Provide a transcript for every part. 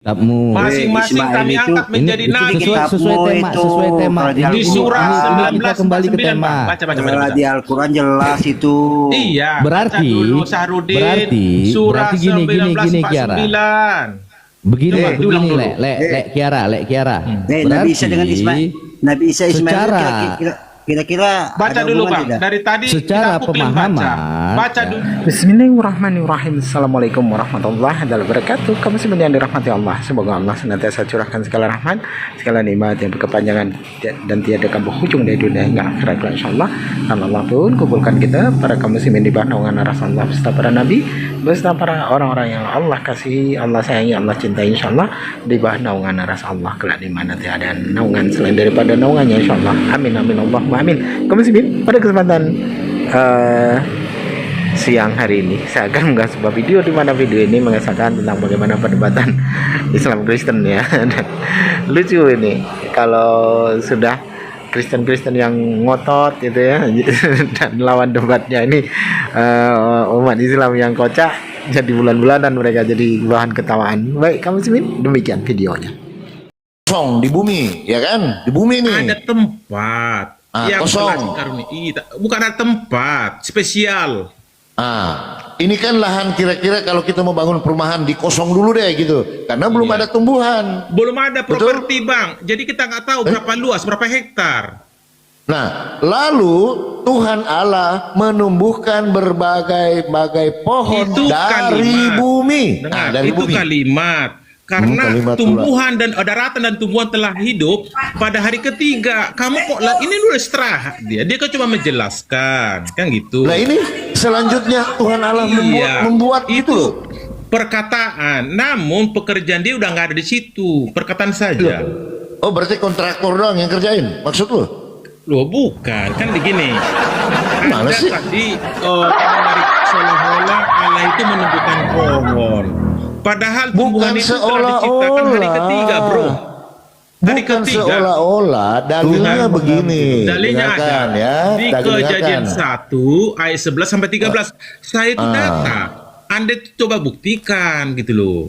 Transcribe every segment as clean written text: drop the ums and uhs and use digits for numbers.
Kitabmu. Masing-masing kami angkat menjadi nabi. Sesuai tema. Di surah 19 kita kembali ke tema. Baca. Di Al-Quran jelas itu. Iya. Berarti surah gini Kiara. 1949. Begini Coba, Lek Kiara. Nabi Isa dengan Nabi Isa Ismail kira-kira baca dulu Bang. Dari tadi secara pemahaman. Baca dulu. Bismillahirrahmanirrahim. Assalamualaikum warahmatullahi wabarakatuh. Kamu semua yang dirahmati Allah. Semoga Allah senantiasa curahkan segala rahmat, segala nikmat yang berkepanjangan dan tiada berhujung dari dunia hingga akhirat insyaallah. Dan Allah pun kumpulkan kita para kaum muslimin di bawah naungan Rasulullah beserta para nabi, beserta para orang-orang yang Allah kasih, Allah sayangi, Allah cintai insyaallah di bawah naungan Rasulullah kelak di mana tiada naungan selain daripada naungannya insyaallah. Amin amin Allahumma amin. Kaum muslimin, pada kesempatan siang hari ini saya akan mengunggah sebuah video di mana video ini mengesahkan tentang bagaimana perdebatan Islam Kristen ya. Dan lucu ini kalau sudah Kristen yang ngotot gitu ya dan lawan debatnya ini umat Islam yang kocak, jadi bulan-bulanan mereka jadi bahan ketawaan. Baik kamu muslimin, demikian videonya. Kosong di bumi ya kan, di bumi nih Ada tempat yang kosong. Bukan ada tempat spesial. Ini kan lahan kira-kira kalau kita mau bangun perumahan dikosong dulu deh gitu, karena belum ada tumbuhan, Belum ada Betul? properti Bang. Jadi kita nggak tahu berapa luas, berapa hektar. Nah lalu Tuhan Allah menumbuhkan berbagai pohon Itu dari kalimat. bumi. Dengar, Dari itu bumi. kalimat. Karena Kalimat tumbuhan dan daratan dan tumbuhan telah hidup pada hari ketiga. Kamu kok ini dulu istirahat dia. Dia kan cuma menjelaskan, kan gitu. Nah ini selanjutnya Tuhan Allah Iya, membuat gitu. perkataan. Namun pekerjaan dia udah nggak ada di situ. Perkataan saja. Oh berarti kontraktor doang yang kerjain maksud lu? Loh bukan, kan begini. Mana Ada sih? tadi menarik seolah-olah Allah itu menumbuhkan pohon. Padahal tumbuhan itu telah diciptakan hari ketiga, bro. Hari Bukan ketiga. seolah-olah, dalilnya begini. Dalilnya ada Dengarkan, ya. di Kejadian 1 ayat 11 sampai 13. Saya itu data. Anda itu coba buktikan gitu loh.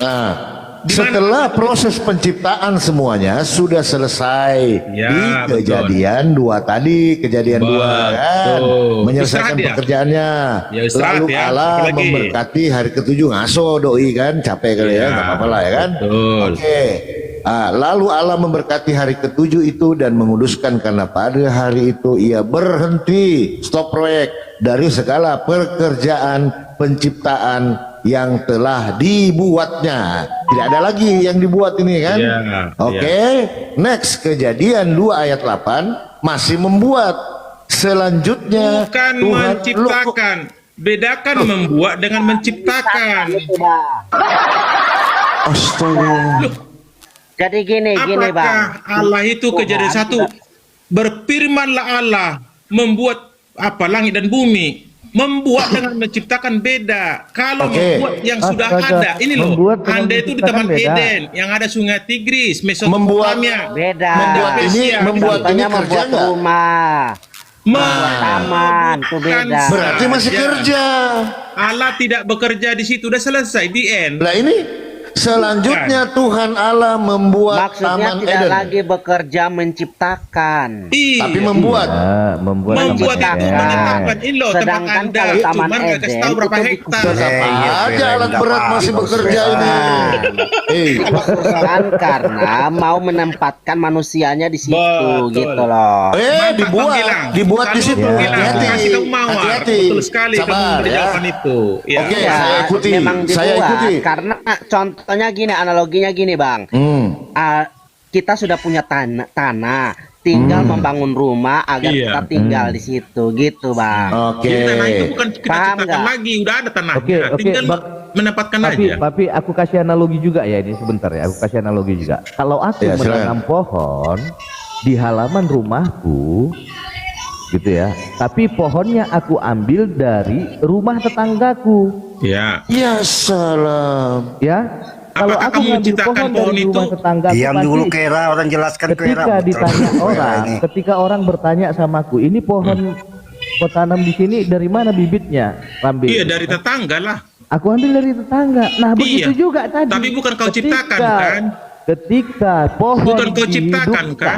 Nah, setelah proses penciptaan semuanya sudah selesai Ya, di kejadian 2 tadi, kejadian 2 kan, Betul. menyelesaikan Istirahat ya? pekerjaannya. Ya, istirahat Lalu ya. Allah Apa lagi? memberkati hari ke-7 ngaso doi kan, capek kali ya, nggak apa-apa lah ya kan. Betul. Oke. Lalu Allah memberkati hari ke-7 itu dan menguduskan karena pada hari itu ia berhenti, stop proyek dari segala pekerjaan penciptaan yang telah dibuatnya. Tidak ada lagi yang dibuat ini kan. Ya, Oke. Next, Kejadian 2 ayat 8 masih membuat. Selanjutnya Bukan menciptakan. Bedakan membuat dengan menciptakan. Astaga. Jadi gini Apakah Bang. Allah itu Kejadian 1 berfirmanlah Allah membuat apa langit dan bumi. Membuat dengan menciptakan beda. Kalau membuat yang sudah ada, ini loh. Anda itu di Taman Eden yang ada Sungai Tigris, Mesopotamia. Beda. Membuat ini kerja membuat nggak? rumah, taman, itu beda. Berarti masih kerja. Allah tidak bekerja di situ, udah selesai di end. Lah ini selanjutnya Tuhan Allah membuat Maksudnya Taman tidak Eden. lagi bekerja menciptakan. Iya. Tapi membuat. Membuat Menciptakan. itu menetapkan ini loh tempat Sedangkan Anda. kalau Taman Cuman nggak kasih tahu Eden berapa itu hektar. Tetap aja alat berat masih bekerja ini. Kan karena mau menempatkan manusianya di situ Betul. gitu loh. Dibuat di situ. Hati-hati. Kasih tahu Mawar. Hati-hati. Betul sekali kamu Sabar memberi ya. jawaban itu. Ya. Oke, Ya, saya ikuti. memang Saya dibuat ikuti. karena contohnya gini, analoginya gini Bang. Kita sudah punya tanah, tinggal membangun rumah agar Iya. kita tinggal di situ gitu Bang. Oke. Jadi tanah itu bukan kita Paham ciptakan nggak? lagi, udah ada tanahnya. Oke, Tinggal Bang. menempatkan aja. Tapi aku kasih analogi juga ya ini sebentar ya. Aku kasih analogi juga. Kalau aku Ya, silakan. menanam pohon di halaman rumahku, gitu ya. Tapi pohonnya aku ambil dari rumah tetanggaku, Ya. Ya salam. ya. Kalau Apakah aku kamu ngambil menciptakan pohon pohon dari itu? rumah tetanggaku, Diam pasti dulu Kera, orang jelaskan Kera. ketika ditanya orang, ketika orang bertanya sama aku, ini pohon kau tanam di sini dari mana bibitnya? Rambil. Iya dari tetangga lah. Aku ambil dari tetangga. Nah, begitu juga tadi. Tapi bukan kau ciptakan kan? Ketika pohon Bukan kau ciptakan kan?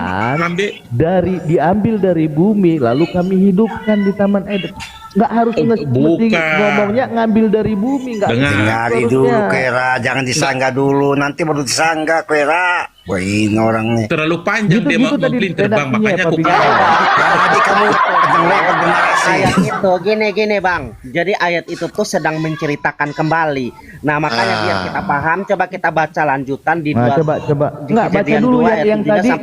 diambil dari bumi, lalu kami hidupkan di Taman Eden. Nggak harus mesti ngomongnya ngambil dari bumi, nggak. Dengar dulu Kera, jangan disanggah dulu, nanti baru disanggah Kera. Wah, ini orangnya terlalu panjang dia mau melintir bang, makanya aku tadi kamu ayat itu gini bang, jadi ayat itu tuh sedang menceritakan kembali. Nah makanya biar kita paham, coba kita baca lanjutan di coba nggak baca dulu yang tadi,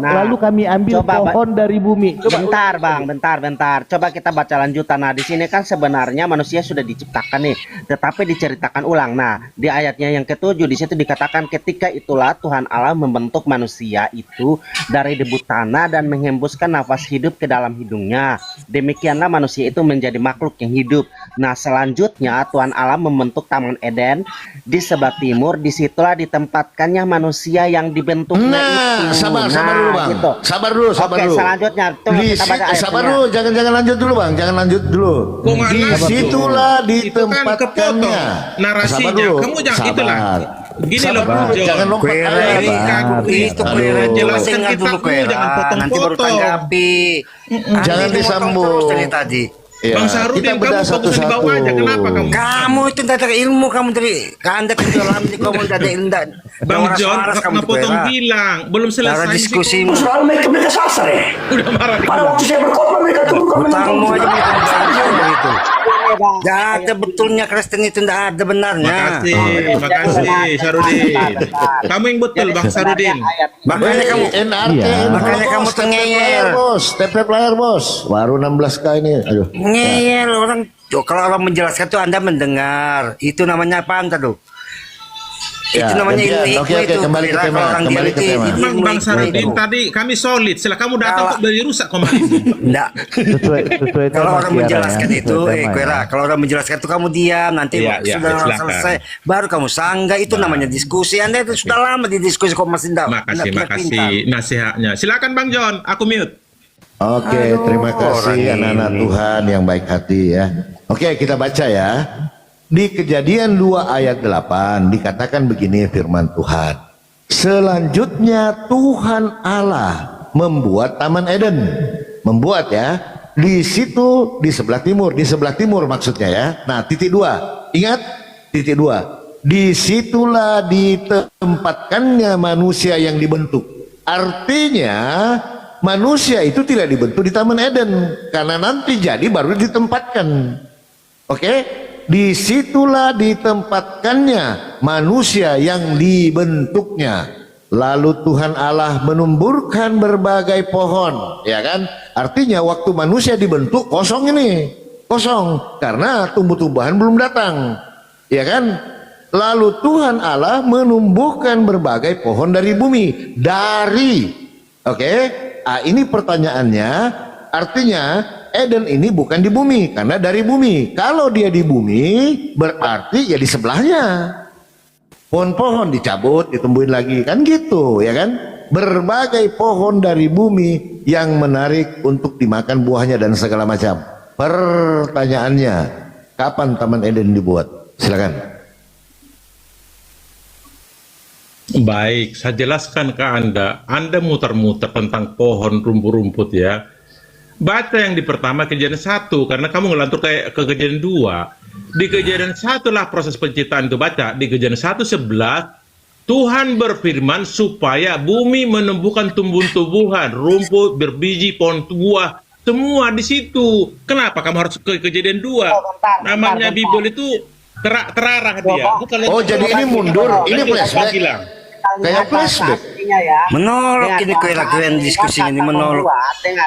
lalu kami ambil pohon dari bumi. Bentar bang, bentar, coba kita baca lanjutan. Nah di sini kan sebenarnya manusia sudah diciptakan nih, tetapi diceritakan ulang. Nah di ayatnya yang ke-7 di situ dikatakan ketika itulah Tuhan Allah membentuk manusia itu dari debu tanah dan menghembuskan nafas hidup ke dalam hidungnya. Demikianlah manusia itu menjadi makhluk yang hidup. Nah selanjutnya Tuhan Allah membentuk Taman Eden di sebelah timur. Disitulah ditempatkannya manusia yang dibentuknya itu. Sabar dulu bang. Gitu. Sabar dulu. Selanjutnya kita baca ayatnya. Sabar dulu, jangan lanjut dulu bang, jangan lanjut dulu. Disitulah ditempatkannya. Narasinya, kamu jangan itulah. Gini loh, jangan lompat itu Kera, jelaskan kita dulu Kera, nanti baru tanggapi. Jangan disambung dari tadi. Bang Sarudin, kamu fokus di bawah aja, kenapa kamu? Kamu itu tidak ada ilmu, kamu dari Anda ke dalam di kamu tidak ada ilmu. Bang John, kamu potong bilang, belum selesai diskusi. Soal mereka sasar ya. Udah marah. Pada waktu saya berkhotbah mereka turun kami utangmu aja itu. Gak ada betulnya Kristen itu, tidak ada benarnya. Makasih Sarudin. Kamu yang betul Bang Sarudin. Makanya kamu kamu tengeyel bos, tep layar bos. Baru 16K ini. Aduh. Ngeyel orang. Kalau orang menjelaskan tuh Anda mendengar. Itu namanya apa Anda tuh? Itu namanya ilmu. Oke, kembali ke tema. Bang Sarudin tadi kami solid. Setelah kamu datang kok dari rusak kemarin. Enggak. Sesuai kalau orang menjelaskan itu, Kera, kalau orang menjelaskan itu kamu diam, nanti sudah selesai, baru kamu sanggah. Itu namanya diskusi. Anda itu sudah lama di diskusi kok masih enggak. Makasih nasihatnya. Silakan Bang John, aku mute. Oke, terima kasih anak-anak Tuhan yang baik hati ya. Oke, kita baca ya. Di Kejadian 2 ayat 8 dikatakan begini firman Tuhan. Selanjutnya Tuhan Allah membuat Taman Eden. Membuat ya. Di situ di sebelah timur maksudnya ya. Nah, titik 2. Ingat titik 2. Disitulah ditempatkannya manusia yang dibentuk. Artinya manusia itu tidak dibentuk di Taman Eden, karena nanti jadi baru ditempatkan. Oke? Disitulah ditempatkannya manusia yang dibentuknya. Lalu Tuhan Allah menumburkan berbagai pohon, ya kan? Artinya waktu manusia dibentuk kosong ini, kosong karena tumbuh-tumbuhan belum datang, ya kan? Lalu Tuhan Allah menumbuhkan berbagai pohon dari bumi, oke? Ah, ini pertanyaannya, artinya Eden ini bukan di bumi karena dari bumi. Kalau dia di bumi berarti ya di sebelahnya. Pohon-pohon dicabut, ditumbuhin lagi, kan gitu, ya kan? Berbagai pohon dari bumi yang menarik untuk dimakan buahnya dan segala macam. Pertanyaannya, kapan Taman Eden dibuat? Silakan. Baik, saya jelaskan ke Anda. Anda muter-muter tentang pohon rumput-rumput ya. Baca yang di pertama Kejadian 1, karena kamu ngelantur kayak ke Kejadian 2. Di Kejadian 1 lah proses penciptaan itu, baca. Di Kejadian 1:11, Tuhan berfirman supaya bumi menumbuhkan tumbuh-tumbuhan, rumput, berbiji, pohon buah, semua di situ. Kenapa kamu harus ke Kejadian 2? Namanya Bible itu terarah dia. Bukan jadi ini mundur, ini flashback. Kayak flashback. Menolak ini kira-kira diskusi ini menolak.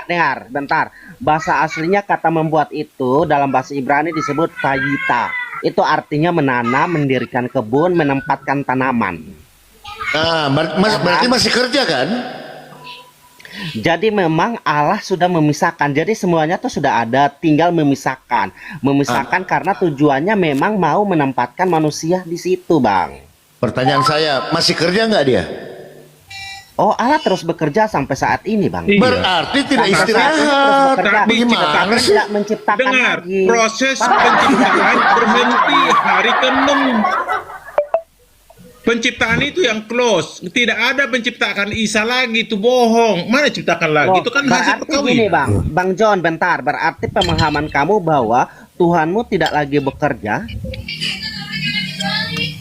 Dengar, bentar. Bahasa aslinya kata membuat itu dalam bahasa Ibrani disebut vayita. Itu artinya menanam, mendirikan kebun, menempatkan tanaman. Nah, berarti masih kerja kan? Jadi memang Allah sudah memisahkan. Jadi semuanya tuh sudah ada, tinggal memisahkan. Memisahkan karena tujuannya memang mau menempatkan manusia di situ, Bang. Pertanyaan saya, masih kerja nggak dia? Oh, Allah terus bekerja sampai saat ini, Bang. Iya. Berarti tidak Sampai saat ini terus istirahat. bekerja. Bagaimana Tapi sih? tidak menciptakan Dengar, lagi. proses Pak, penciptaan berhenti hari ke-6. Penciptaan itu yang close. Tidak ada penciptaan Isa lagi, itu bohong. Mana ciptakan lagi? Oh, Itu kan hasil berarti gini, perkawinan. Bang John, bentar. Berarti pemahaman kamu bahwa Tuhanmu tidak lagi bekerja.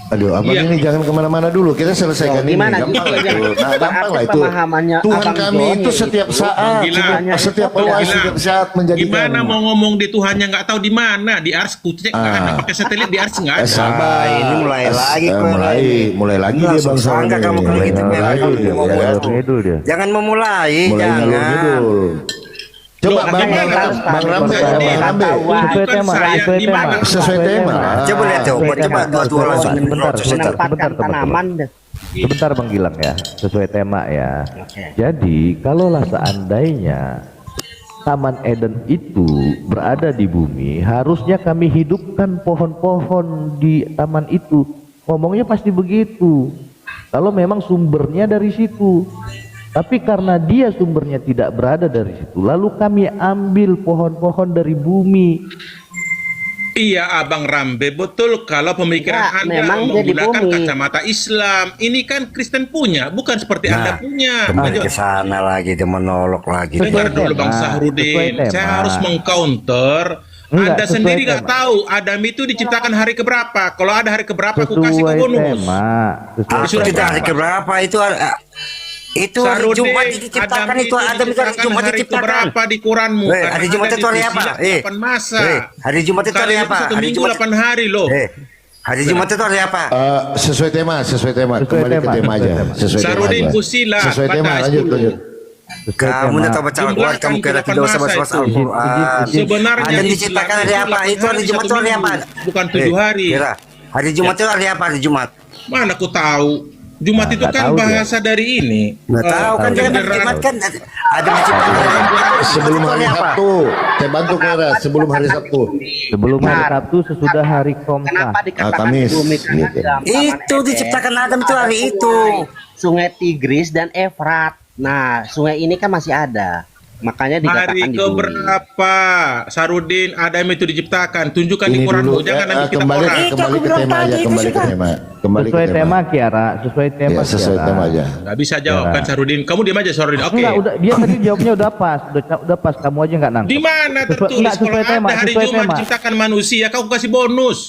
Aduh, abang Iya. ini jangan kemana-mana dulu. Kita selesaikan Oh, ini. gimana Gampang gitu lah aja? itu. Nah, gampang Berarti lah itu. pemahamannya Tuhan Abang kami John itu setiap itu saat, Gila. setiap Gila. ruang, setiap saat menjadikan. Gimana mau ngomong di Tuhannya nggak tahu di mana? Di Ars kucek nggak ada, pakai satelit di Ars nggak ada. Sabar, ini mulai lagi, Kowe. mulai lagi dia Langsung bang sangka Sony. kamu kalau gitu, Mulai Bang. ngidul dia, Kamu mulai ngomong. ngidul dia. Jangan memulai, mulai jangan. ngidul. Coba Loh, bang makanya Rambe, harus bang Rambe, Jadi, bang Rambe. Sesuai tema, saya sesuai di tema. mana? Sesuai tema. Coba lihat, coba dua-dua langsung Sebentar, protes. sebentar. menempatkan tanaman deh. Sebentar Bang Gilang ya, sesuai tema ya. Oke. Jadi kalaulah seandainya Taman Eden itu berada di bumi, harusnya kami hidupkan pohon-pohon di taman itu. Ngomongnya pasti begitu. Kalau memang sumbernya dari situ. Tapi karena dia sumbernya tidak berada dari situ, lalu kami ambil pohon-pohon dari bumi. Iya, Abang Rambe, betul kalau pemikiran Ya, Anda memang dia di menggunakan bumi. kacamata Islam. Ini kan Kristen punya, bukan seperti Anda punya. Kembali ke sana lagi, dia monolog lagi. Dengar dulu Bang Sesuai Sahrudin, tema. saya harus mengcounter. Enggak, Anda sesuai sendiri nggak tema. tahu Adam itu diciptakan hari keberapa. Kalau ada hari keberapa, aku kasih ke Sesuai bonus. tema. Aku Sudah tidak hari berapa? keberapa itu hari Sahrudin, Jumat diciptakan itu Adam itu hari Jumat hari diciptakan. keberapa di Quranmu? Hari Karena Jumat Anda itu hari apa? disilap 8 masa. Hari Jumat itu hari Kalian apa? satu Hari minggu Jumat 8 hari loh. hari Jumat itu hari apa? Sesuai tema, Sesuai kembali ke tema, tema aja. sesuai tema. Sesuai tema Sarudin aja. Pusila, Sesuai tema, batas lanjut, dulu. lanjut. Sesuai Kamu tema. udah tahu baca Al-Quran, Jumlahkan kamu kira delapan tidak usah masa bahas itu. Al-Quran. Sebenarnya Adam Islam diciptakan hari apa? 8 Itu hari Jumat itu hari apa? Bukan 7 hari. Kira, hari Jumat itu hari apa? Hari Jumat. Mana aku tahu. Jumat Nah, itu nggak kan tahu dia. bahasa dari ini. Nggak tahu kan dia kendaraan. Jumat kan ada diciptakan hari apa? Sebelum hari apa? Sabtu, saya bantu Kera. Sebelum hari Sabtu. Sebelum hari Sabtu sesudah hari Komsah. Kenapa dikatakan Kamis, bumi gitu. Adam, Taman Itu Eden, diciptakan Adam itu hari itu. Sungai Tigris dan Efrat. Nah, sungai ini kan masih ada. Makanya dikatakan Hari di bumi. keberapa Sarudin Adam itu diciptakan? Tunjukkan di Ini Quranmu, dulu, jangan ambil kitab kembali, orang. kembali ke tema aja, kembali ke tema. Kembali ke Sesuai tema Kiara, sesuai tema Ya, sesuai Kiara. tema aja. Nggak bisa jawab kan Sarudin. Kamu diam aja Sarudin. Oke. Enggak, udah dia tadi jawabnya udah pas, udah pas, kamu aja enggak nangkep. Di mana Sesuai- tertulis enggak, kalau sesuai tema, ada hari sesuai Jumat tema. diciptakan manusia, kau kasih bonus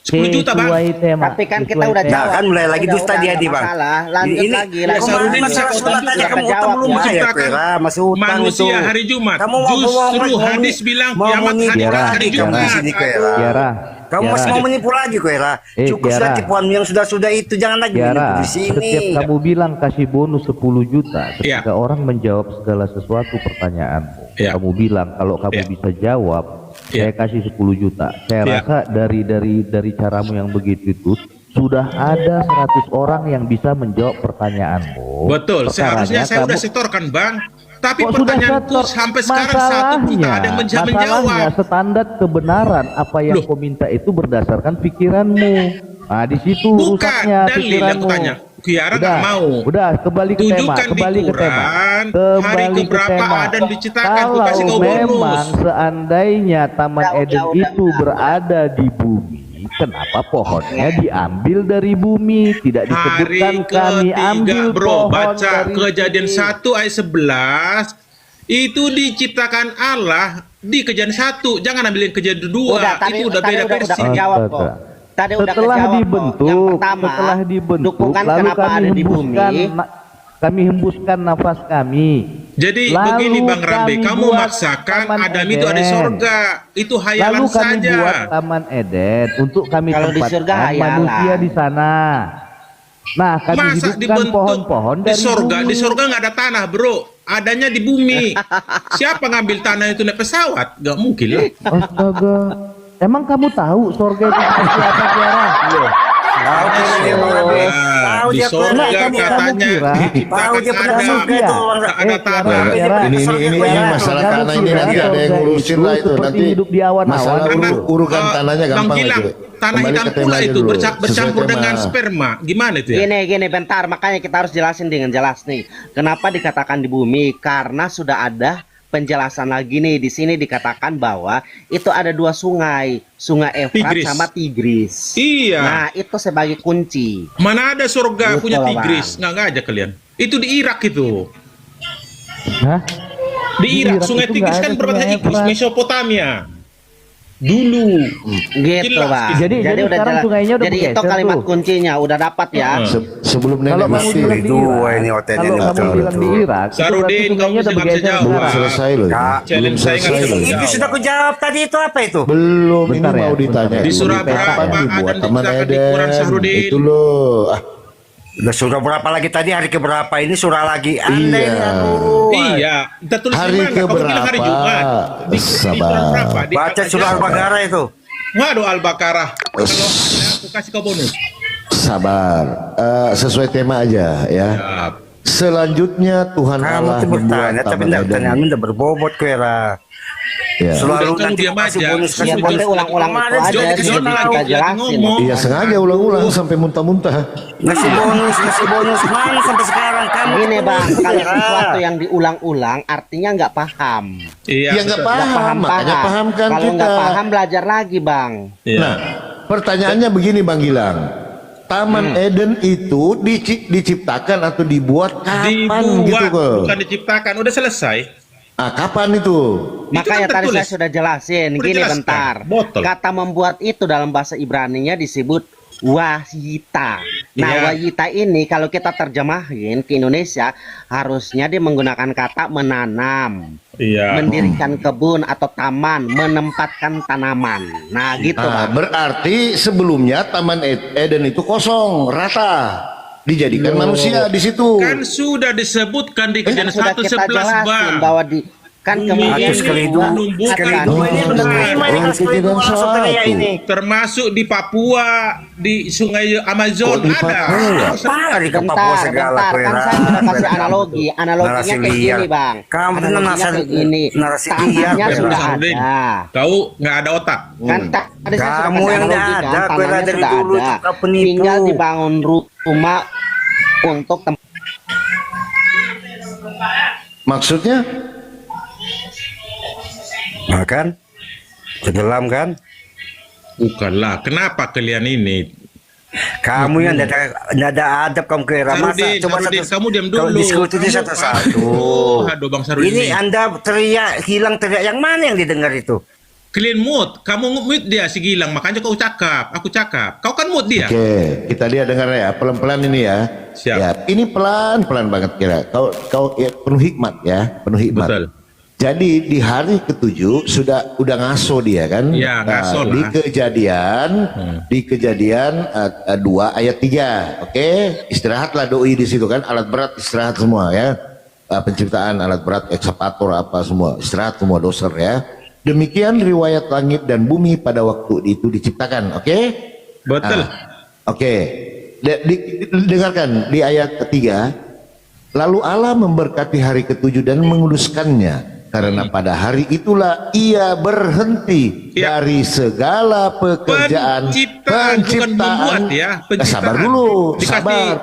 10 juta bang. Sesuai tema. Tapi kan kita sesuai udah tema. Nah, kan mulai lagi Udah, dusta dia, nggak Di, Bang. masalah. Lanjut Ini- lagi. Ya, lanjut Sarudin lagi. masalah Lanjut sholat lagi, aja kita kamu jawab utang lu ya. menciptakan Kira, masih utang manusia itu. hari Jumat. Kamu Justru hadis bilang kiamat hari Kiara, Jumat. di sini, Kira. Kiara. Kamu Kiara. masih mau menipu lagi, Kira? Cukup Kiara. sudah tipuanmu yang sudah itu, jangan lagi Kiara, menipu di sini. setiap kamu bilang kasih bonus 10 juta ketika Ya. orang menjawab segala sesuatu pertanyaanmu. Ya. Kamu bilang kalau kamu Ya. bisa jawab, Ya. saya kasih 10 juta. Saya Ya. rasa dari caramu yang begitu itu sudah ada 100 orang yang bisa menjawab pertanyaanmu. Betul, seharusnya Perkaranya saya udah kamu- setorkan bang. Tapi Kok sudah pertanyaanku setor? sampai sekarang satu pun tak ada yang masalahnya menjawab. standar kebenaran apa yang Loh. kau minta itu berdasarkan pikiranmu. Nah di situ Bukan, rusaknya dalil pikiranmu. aku tanya. Kiara Udah, nggak mau. Udah, kembali ke tema. Tunjukkan di Kembali ke tema. Quran, Kembali hari ke keberapa tema. Adam diciptakan, aku kasih kau Kalau bonus. memang seandainya Taman Udah, Eden udah. itu berada di bumi, kenapa pohonnya diambil dari bumi? Tidak Hari disebutkan kami ambil ketiga bro, pohon baca dari Kejadian bumi. 1 ayat 11. Itu diciptakan Allah di Kejadian 1. Jangan ambilin Kejadian 2. Itu udah beda versi. kejawab kok. Astaga. Tadi udah Setelah kejawab kok. dibentuk, Yang pertama, setelah dibentuk, dukungan lalu kenapa kami ada di bumi. kami hembuskan nafas kami. Jadi Lalu begini Bang Rambe, kami kamu buat maksakan Taman Adam itu ada di Eden. sorga. Itu hayalan Lalu kami saja. buat Taman Eden untuk kami Kalau di surga tempatkan hayalan. manusia di sana. Nah, kami Masa hidupkan dibentuk pohon-pohon di dari sorga? bumi. Di sorga nggak ada tanah, bro. Adanya di bumi. Siapa ngambil tanah itu naik pesawat? Gak mungkin lah. Astaga. Emang kamu tahu sorga itu seperti apa, Kiara? Tahu dia pernah tahu Di dia sorga pernah katanya tahu dia pernah surga itu ada tanah. Ini masalah tanah ini nanti ada yang ngurusin lah itu nanti hidup di awan-awan. masalah urukan tanahnya Bang gampang Gilang, aja. tanah Kembali hitam ke tema pula aja itu dulu. bercampur Sesuai dengan tema. sperma. Gimana itu ya? Gini, bentar, makanya kita harus jelasin dengan jelas nih. Kenapa dikatakan di bumi? Karena sudah ada penjelasan lagi nih. Di sini dikatakan bahwa itu ada dua sungai, Sungai Efrat Tigris. sama Tigris. Iya. Nah, itu sebagai kunci. Mana ada surga Gitu punya lah, Tigris? Nggak aja kalian. Itu di Irak itu. Hah? Di Irak, Irak Sungai itu Tigris nggak kan ada berbahasa Sungai Inggris, Efrat. Mesopotamia. Dulu. Gitu, Jelas. Bang. Jadi udah sekarang jelas. sungainya udah Jadi itu bergeser kalimat tuh. kuncinya udah dapat ya. Sebelum nenek Kalau kamu mati bilang di dua Irak, ini hotelnya kalau ini kamu betul, bilang di betul. Irak, itu Sarudin, berarti kamu sungainya udah nggak bisa bergeser jawab. belum sekarang. selesai loh. Kak, Belum challenge saya selesai nggak loh. bisa Itu sudah aku jawab tadi itu apa itu? Belum, ini Bentar ya, mau ditanya. bentar. Di dulu. surah berapa Kapan ada dibuat Taman diciptakan di Quran, Eden? Sahrudin? Itu loh. Udah surah berapa lagi tadi, hari keberapa ini surah lagi? Anda ini Iya. aduh. Iya, kita tulis Hari di mana? Kamu bilang hari keberapa? Jumat. Di Sabar. Quran berapa? Di Baca surah Al-Baqarah. Al-Baqarah itu. Waduh, Al-Baqarah. Kalau ada, aku kasih kau bonus. Sabar. Sesuai tema aja ya. Siap. Selanjutnya Tuhan Kamu Allah tuh bertanya, membuat tapi Taman Eden. pertanyaanmu udah berbobot Kera. Ya. Selalu Udah, kamu nanti diam kasih aja. bonus, Ya, kasih boleh bonus. ulang-ulang itu Kemarin aja. sudah Jadi dikasih kita tahu. jelasin. ngomong. Iya sengaja ulang-ulang sampai muntah-muntah. Ngasih bonus, mana sampai sekarang kamu? Gini Bang, kalau Kera. sesuatu yang diulang-ulang artinya nggak paham. Iya, Ya nggak betul. Nggak paham, makanya pahamkan Kalau kita. nggak paham belajar lagi Bang. Iya. Nah, pertanyaannya begini Bang Gilang. Taman Eden itu diciptakan atau dibuat kapan gitu Dibuat, kok? bukan diciptakan. Udah selesai. Ah, kapan itu? Makanya kan tadi tertulis. saya sudah jelasin. Udah Gini jelaskan. bentar. Botol. Kata membuat itu dalam bahasa Ibrani-nya disebut wahita. Nah, Iya. wahita ini kalau kita terjemahin ke Indonesia harusnya dia menggunakan kata menanam, Iya. mendirikan kebun atau taman, menempatkan tanaman. Nah, gitu Ah, Bang. berarti sebelumnya Taman Eden itu kosong, rata. Dijadikan manusia di situ. Kan sudah disebutkan di Kan kejadian sudah 1:11, kita jelasin Bang. bahwa di kan Bumi kemudian Atus sekali dua. menumbuhkan Sekali dua ini udah terima ini, Oh, kan sekali dua kejadian langsung kayak satu. ini. termasuk di Papua, di Sungai Kok Amazon di ada. Papua? Apa di Papua bentar, segala bentar, kan saya sudah kasih analogi. Analoginya Narasi kayak liar. gini, Bang. Kamu tuh Analoginya narasi- kayak gini. narasi Tanahnya liar, sudah Sarudin. ada. Tahu nggak ada otak. Kan tadi saya sudah Kamu kasih yang analogi nggak kan, ada, kue tanahnya dari sudah dulu ada. suka penipu. Tinggal dibangun rumah untuk Maksudnya? Nah kan? Tenggelam kan? Bukanlah. Kenapa kalian ini? Kamu yang nggak ada adab kamu kira masa Sarudin, coba Sarudin, satu kamu diam kalau dulu. diskusi Kamu- satu-satu. Aduh, Bang Sarudin Ini Anda teriak hilang teriak yang mana yang didengar itu? Clean mood. Kamu mute dia si Gilang, makanya kau cakap. Aku cakap. Kau kan mute dia. Oke, kita lihat dengar ya, pelan-pelan ini ya. Siap. Ya, ini pelan-pelan banget kira. Kau ya, penuh hikmat ya, penuh hikmat. Betul. Jadi di hari ke-7 udah ngaso dia kan? Ya, ngaso Di lah. kejadian 2 ayat 3. Oke, istirahatlah doi di situ kan, alat berat istirahat semua ya. Penciptaan alat berat, ekskavator apa semua, istirahat semua doser ya. Demikian riwayat langit dan bumi pada waktu itu diciptakan. Oke? Betul. Oke. Dengarkan di ayat ketiga. Lalu Allah memberkati hari ke-7 dan menguduskannya. Karena pada hari itulah ia berhenti Ya. dari segala pekerjaan Penciptaan, bukan membuat ya. Penciptaan. Sabar dulu, Dikasih sabar.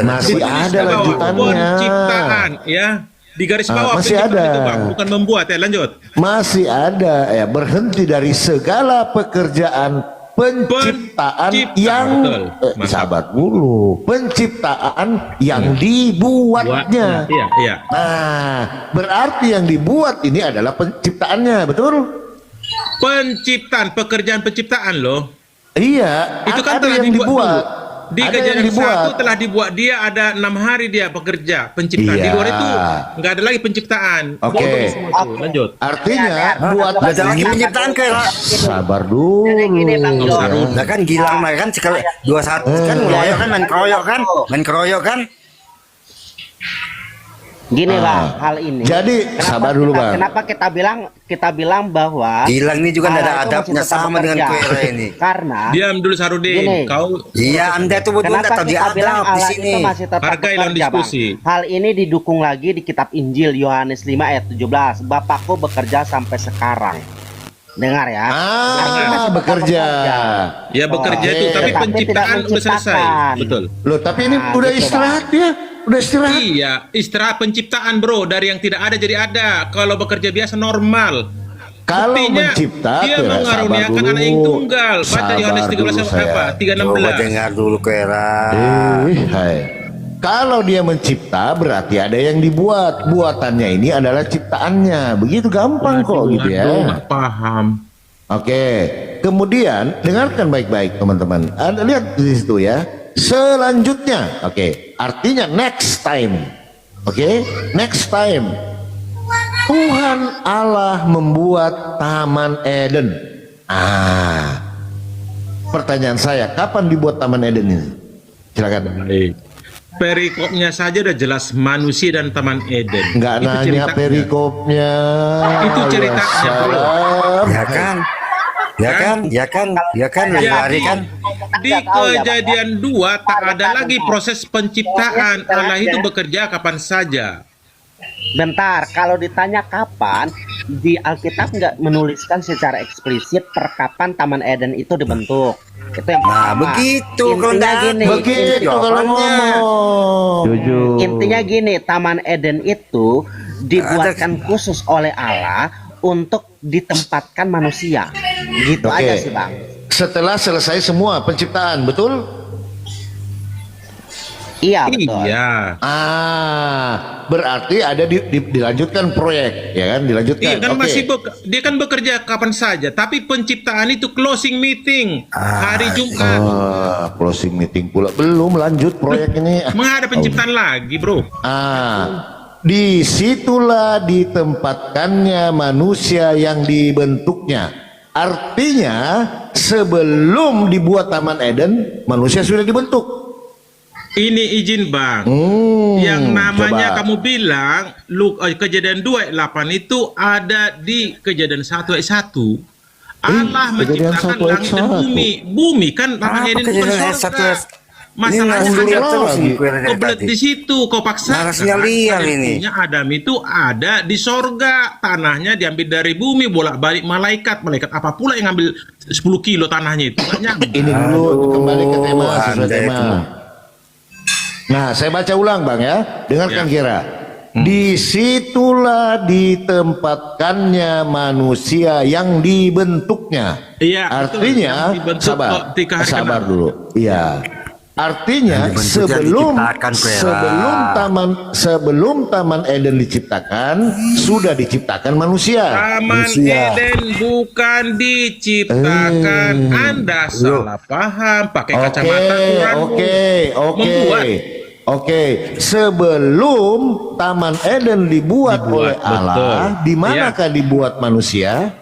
Masih Ditulis ada ke bawah, lanjutannya. Penciptaan ya. Di garis bawah masih penciptaan ada. itu, Bang. Bukan membuat ya. Lanjut. Masih ada ya, berhenti dari segala pekerjaan penciptaan Penciptaan, yang betul. Mantap. sabar dulu, penciptaan yang dibuatnya. Iya, iya. Nah, berarti yang dibuat ini adalah penciptaannya, betul? Penciptaan, pekerjaan penciptaan loh. Iya, Itu kan ada telah yang dibuat. Di Ada yang kejadian dibuat. 1 telah dibuat, dia ada 6 hari dia bekerja penciptaan. Di Iya. luar itu nggak ada lagi penciptaan. Oke. Potong semua itu. Lanjut. Artinya buat Ada lagi penciptaan kira. sabar dulu. Gini, Bang Jo. ya. Nah kan Gilang mah kan sekali 21 kan ngeroyok kan main keroyok kan? Gini Bang, hal ini. Jadi sabar dulu Bang. Kenapa kita bilang bahwa Gilang ini juga Allah ada itu adabnya masih tetap sama dengan bekerja. Koera ini. Karena Diam dulu Sarudin. Gini. Kau Iya, Anda tuh betul kenapa tahu dia kita bilang adab di Allah sini. itu masih tetap Hargai dalam bekerja, Bang. diskusi. Hal ini didukung lagi di kitab Injil Yohanes 5 ayat 17. Bapakku bekerja sampai sekarang. Dengar ya. Ah, bekerja. ya bekerja itu, tapi Tetapi penciptaan tidak udah selesai. menciptakan. Betul. Loh, tapi ini Nah, udah gitu, istirahat ya. Udah istirahat. Iya, istirahat penciptaan bro, dari yang tidak ada jadi ada. Kalau bekerja biasa normal. Kalau Buktinya, mencipta, dia Koera, mengaruniakan sabar anak yang dulu. tunggal. Baca Yohanes Sabar 13 dulu, apa? saya. 3:16. Coba dengar dulu Koera. Hai. Kalau dia mencipta berarti ada yang dibuat. Buatannya ini adalah ciptaannya. Begitu gampang kok gitu ya. Aduh, nggak paham. Oke. Kemudian dengarkan baik-baik teman-teman. Anda lihat di situ ya. Selanjutnya, oke. Artinya next time. Oke, next time. Tuhan Allah membuat Taman Eden. Pertanyaan saya, kapan dibuat Taman Eden ini? Silakan. Baik. Perikopnya saja udah jelas manusia dan Taman Eden. Nggak Itu nanya ceritanya. perikopnya. Itu ceritanya, bro. Wassalam. Ya kan? Ya kan, lari kan? Di Kejadian 2 tak ada lagi proses penciptaan. Allah itu bekerja kapan saja. Bentar, kalau ditanya kapan, di Alkitab nggak menuliskan secara eksplisit perkapan Taman Eden itu dibentuk. Itu yang Nah, pertama. begitu kalau Intinya enggak gini, Begitu kalau ngomong. Jujur. intinya gini, Taman Eden itu dibuatkan khusus oleh Allah untuk ditempatkan manusia. Gitu Oke. aja sih Bang. Setelah selesai semua penciptaan, betul? Iya betul. Iya. Berarti ada dilanjutkan proyek, ya kan? Dilanjutkan. Iya kan Oke. masih dia kan bekerja kapan saja, tapi penciptaan itu closing meeting hari Jumat. Closing meeting pula belum lanjut proyek ini. Menghadap penciptaan lagi, bro. Disitulah ditempatkannya manusia yang dibentuknya. Artinya sebelum dibuat Taman Eden, manusia sudah dibentuk. Ini izin bang, yang namanya kamu bilang Kejadian 2 ayat 8 itu ada di Kejadian 1 ayat 1. Allah Kejadian menciptakan 1 ayat langit dan 1. bumi. Bumi kan Taman Eden bukan surga. Masalahnya kau belet di situ, kau paksakan. Narasinya liar ini. Adam itu ada di sorga, tanahnya diambil dari bumi, bolak-balik malaikat apa pula yang ngambil 10 kilo tanahnya itu? Nggak nyambung. Ini dulu kembali ke tema sesuai Anda tema. itu. Nah, saya baca ulang Bang ya. Dengarkan kira. Disitulah ditempatkannya manusia yang dibentuknya. Iya, Artinya betul. Yang dibentuk ketika hari sabar ke-6. dulu. Iya. Artinya Yang dibentuk dan diciptakan, Koera. sebelum Taman Eden diciptakan, sudah diciptakan manusia. Taman Eden bukan diciptakan. Anda salah paham, pakai kacamata kurang. Membuat. Oke, sebelum Taman Eden dibuat oleh Allah, betul. di manakah dibuat manusia?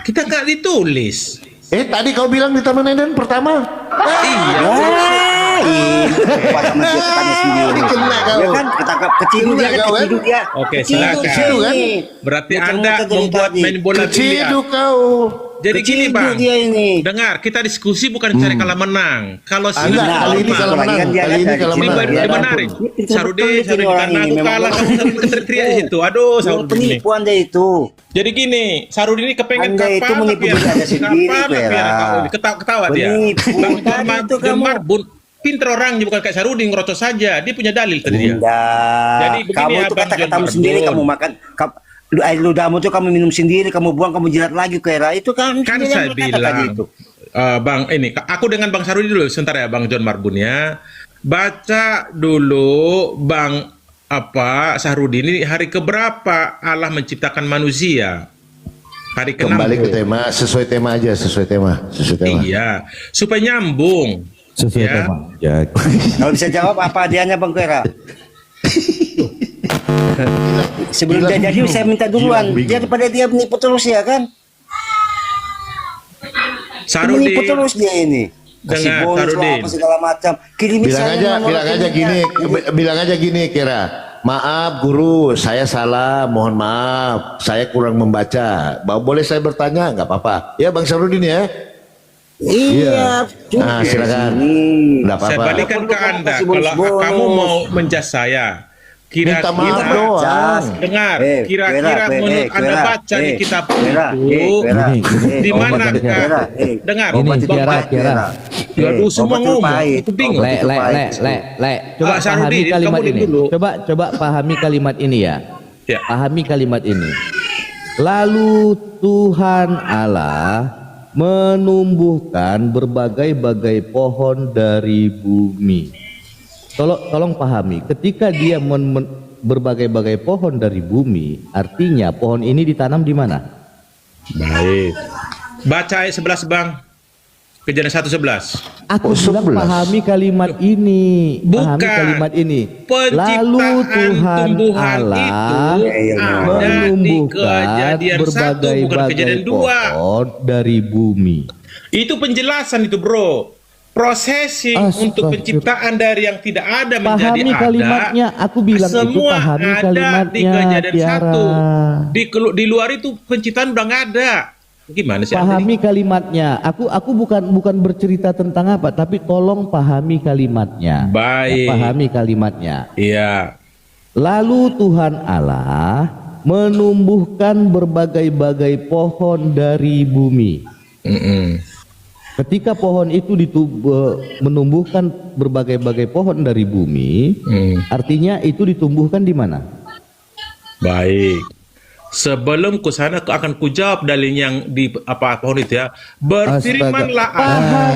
Kita nggak ditulis. Tadi kau bilang di Taman Eden pertama. Iya. Pada menciptakannya sendiri. Kena kau. Ya kan, ketidur dia kan, ketidur dia. Oke, Ketidur silakan. dia ini. Berarti Muter-muter Anda dari membuat tadi. main bola biliar. Keciduk kau. Jadi gini Ketidur bang, dia ini. dengar kita diskusi bukan cari kalah menang. Kalau sini Kali ini kalah menang. Kali ini kalah ini menang. menarik. Sarudin orang karena ini aku memang kalah kamu sering teriak di situ. Aduh, Sarudin ini. Penipu Anda itu. Jadi gini, Sarudin ini kepengen Anda itu menipu diri Anda sendiri, Koera. Ketawa dia. Penipu. Bang Tadi itu kamu. Gemar bun. Pinter orangnya bukan kayak Sarudin ngerocos saja. Dia punya dalil tadi dia. Jadi begini Kamu ya, itu Bang kata-katamu John sendiri, Marbun. kamu makan air ludahmu tuh kamu minum sendiri, kamu buang, kamu jilat lagi Koera. Itu kan Kan sendiri saya yang berkata tadi bilang, itu. Bang, ini aku dengan Bang Sarudin dulu, sebentar ya, Bang John Marbun ya. Baca dulu, Bang Sarudin ini hari keberapa Allah menciptakan manusia? Hari ke-6. Kembali ke tema, sesuai tema aja, sesuai tema. Iya, supaya nyambung. Sesuai Ya. tema. Ya. Kalau bisa jawab apa hadiahnya Bang Koera? Sebelum dia jadi saya minta duluan, daripada dia menipu terus ya kan? Menipu Sarudin, terus dia ini. Kasih Dengar, bonus lah, Sarudin. apa segala macam. Kirimi Bilang saya aja, nomor bilang aja rekeningnya. gini, bilang aja gini kira. maaf guru, saya salah, mohon maaf, saya kurang membaca. Boleh saya bertanya? Nggak apa-apa. Ya Bang Sarudin ya. Iya. Nah silakan. Nggak Saya apa-apa. balikan ke Anda, kalau kamu mau menjas saya, Minta maaf kira-kira doang. dengar, Eh, kira-kira Kwera, menurut Anda Kwera, baca di kitab Kwera, itu Kwera, di mana Kwera, dengar, Ini Bang Kiara. Aduh, semua obat ngomong, pahit. aku bingung. Le. Coba Ah, Sarudin, pahami kalimat kamu ini. dulu. Coba pahami kalimat ini ya. Ya. Pahami kalimat ini. Lalu Tuhan Allah menumbuhkan berbagai-bagai pohon dari bumi. Tolong pahami, ketika dia berbagai-bagai pohon dari bumi, artinya pohon ini ditanam di mana? Baik. Baca ayat 11 Bang. Kejadian 1:11. Aku bilang 11. pahami kalimat ini. Pahami Bukan. kalimat ini. Penciptaan Lalu Tuhan tumbuhan Allah itu ada di menumbuhkan Kejadian 1 bukan Kejadian berbagai-bagai 2. pohon dari bumi. Itu penjelasan itu, Bro. Prosesi untuk penciptaan dari yang tidak ada menjadi Pahami ada. kalimatnya. Aku bilang itu semua pahami ada kalimatnya. di Kejadian Tiara. 1. Di luar itu penciptaan udah nggak ada. Gimana sih? Pahami kalimatnya. Aku bukan bercerita tentang apa, tapi tolong pahami kalimatnya. Baik. Ya, pahami kalimatnya. Iya. Lalu Tuhan Allah menumbuhkan berbagai-bagai pohon dari bumi. Ketika pohon itu menumbuhkan berbagai-bagai pohon dari bumi, artinya itu ditumbuhkan di mana? Baik. Sebelum ke sana akan kujawab dalil yang di apa pohon itu ya. Berfirmanlah Allah,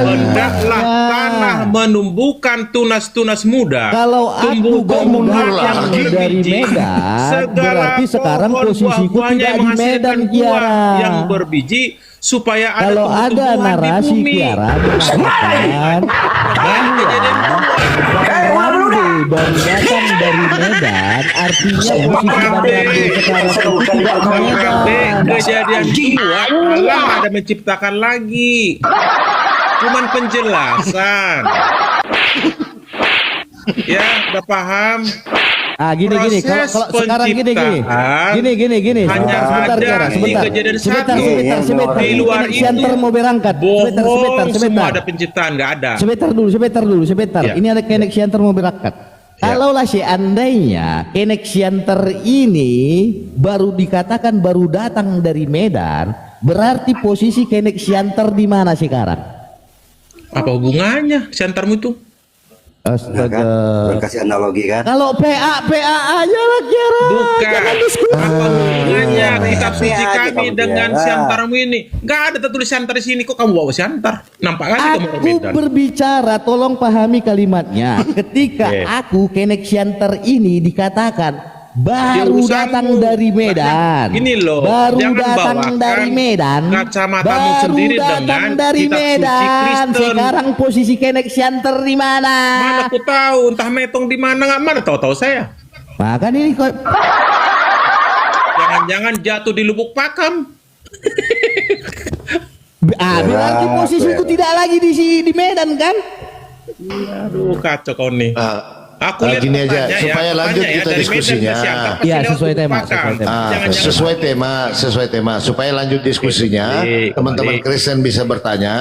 hendaklah tanah menumbuhkan tunas-tunas muda. Kalau aku tumbuh-tumbuhan datang dari Medan, berarti sekarang posisiku tidak di Medan, Kiara. Yang berbiji supaya ada Kalau ada tumbuh-tumbuhan di narasi bumi. Kiara mengatakan Bang Rambe baru datang dari Medan, artinya posisi Bang Rambe sekarang itu tidak di Medan. Kejadian 2 Allah ada menciptakan lagi. Cuman penjelasan. Ya, udah paham. Gini kalau sekarang gini hanya sebentar ada Kiara, di sebentar Kejadian sebentar 1. sebentar Di luar itu Center mau berangkat bohong, semua sebentar ada penciptaan, nggak ada. sebentar dulu Ya. ini ada Kenek Center mau berangkat. Kalaulah seandainya Kenek Center ini baru dikatakan baru datang dari Medan, berarti posisi Kenek Center di mana sekarang? Apa hubungannya sentermu itu? Astaga. Kasih analogi kan. Kalau PA aja lah Kiara. Bukan. Jangan diskusi. Apa hubungannya kitab suci aja kami kamu, dengan Kiara. siantarmu ini? Nggak ada tertulis siantar di sini, kok kamu bawa siantar? Nampak kali kamu ke Aku Medan. berbicara, tolong pahami kalimatnya. Ketika Oke. aku Kenek Center ini dikatakan baru urusanmu. datang dari Medan. Ini loh, baru jangan datang bawakan dari Medan. kacamatamu baru sendiri datang dengan dari kitab suci Medan. Kristen. Sekarang posisi Kenek Center di mana? Mana aku tahu, entah metong di mana, nggak mana tahu-tahu saya. Maka ini kok Jangan-jangan jatuh di Lubuk Pakam. berarti posisi itu tidak lagi di Medan kan? Aduh, kacau kau nih. Aku lihat Gini aja, petanya supaya lanjut petanya kita dari Medan diskusinya. ke Siantar, pasti Iya, lewat sesuai Lubuk tema, Pakam. sesuai tema. Jangan-jangan Sesuai tema supaya lanjut diskusinya. Baik, Teman-teman baik. Kristen bisa bertanya.